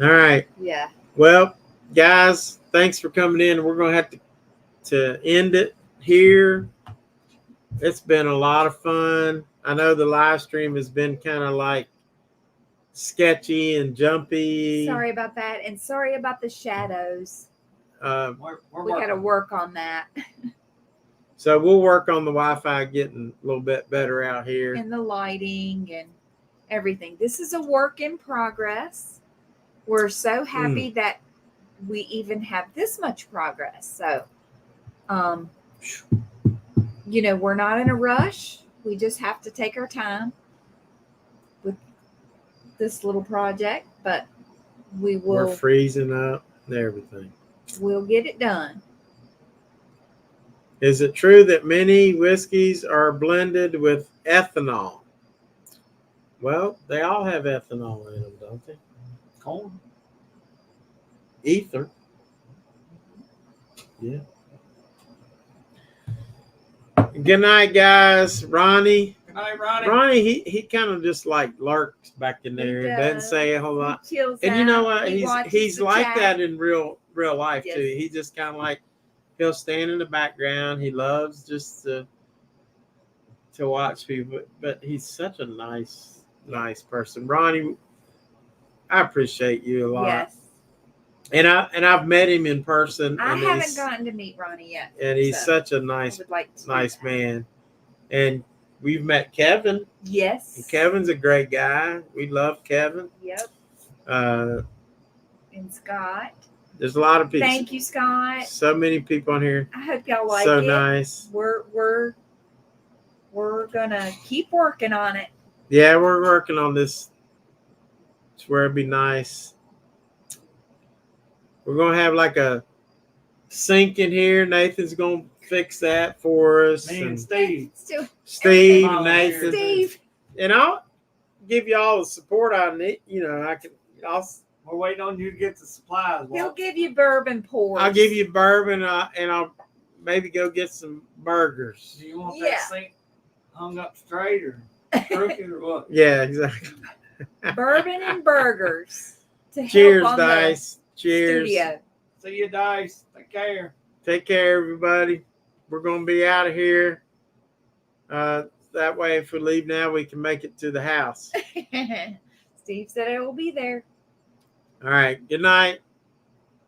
All right. Yeah. Well, guys, thanks for coming in. We're gonna have to end it here. It's been a lot of fun. I know the live stream has been kind of like sketchy and jumpy. Sorry about that. And sorry about the shadows. We're We got to working. work on that. So we'll work on the Wi-Fi getting a little bit better out here. And the lighting and everything. This is a work in progress. We're so happy that we even have this much progress. So, we're not in a rush. We just have to take our time with this little project, but we We're will. freezing up and everything. We'll get it done. Is it true that many whiskeys are blended with ethanol? Well, they all have ethanol in them, don't they? Coleman. Ether. Yeah. Good night, guys. Ronnie. Good night, Ronnie. Ronnie, he kind of just like lurks back in there and doesn't say a whole lot. He chills And you know out. what? He watches He's the like chat. that in real life Yes. too. He just kind of like he'll stand in the background. He loves just to watch people, but he's such a nice person. Ronnie, I appreciate you a lot. Yes. And I've met him in person. I and haven't he's, gotten to meet Ronnie yet. and he's so such a I nice would like to do nice that. man. And we've met Kevin. Yes. And Kevin's a great guy. We love Kevin. Yep. Uh, And Scott. there's a lot of people. Thank you, Scott. So many people on here. I hope y'all like So it. nice. We're gonna keep working on it. Yeah, we're working on this. It's where it'd be nice. We're gonna have like a sink in here. Nathan's gonna fix that for us. Me and And Steve. Still, Steve, Paula Nathan, Steve. and I'll give you all the support I need. We're waiting on you to get the supplies. He'll Walt. give you bourbon pours. I'll give you bourbon, and I'll maybe go get some burgers. Do you want Yeah. that sink hung up straight or crooked or what? Yeah, exactly. bourbon and burgers to Cheers, help on Dice. the Cheers. studio. See you, Dice. Take care. Take care, everybody. We're going to be out of here. That way, if we leave now, we can make it to the house. Steve said I will be there. All right. Good night.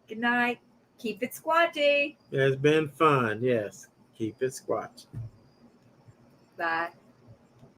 Good night. Keep it squatchy. It's been fun. Yes. Keep it squatchy. Bye.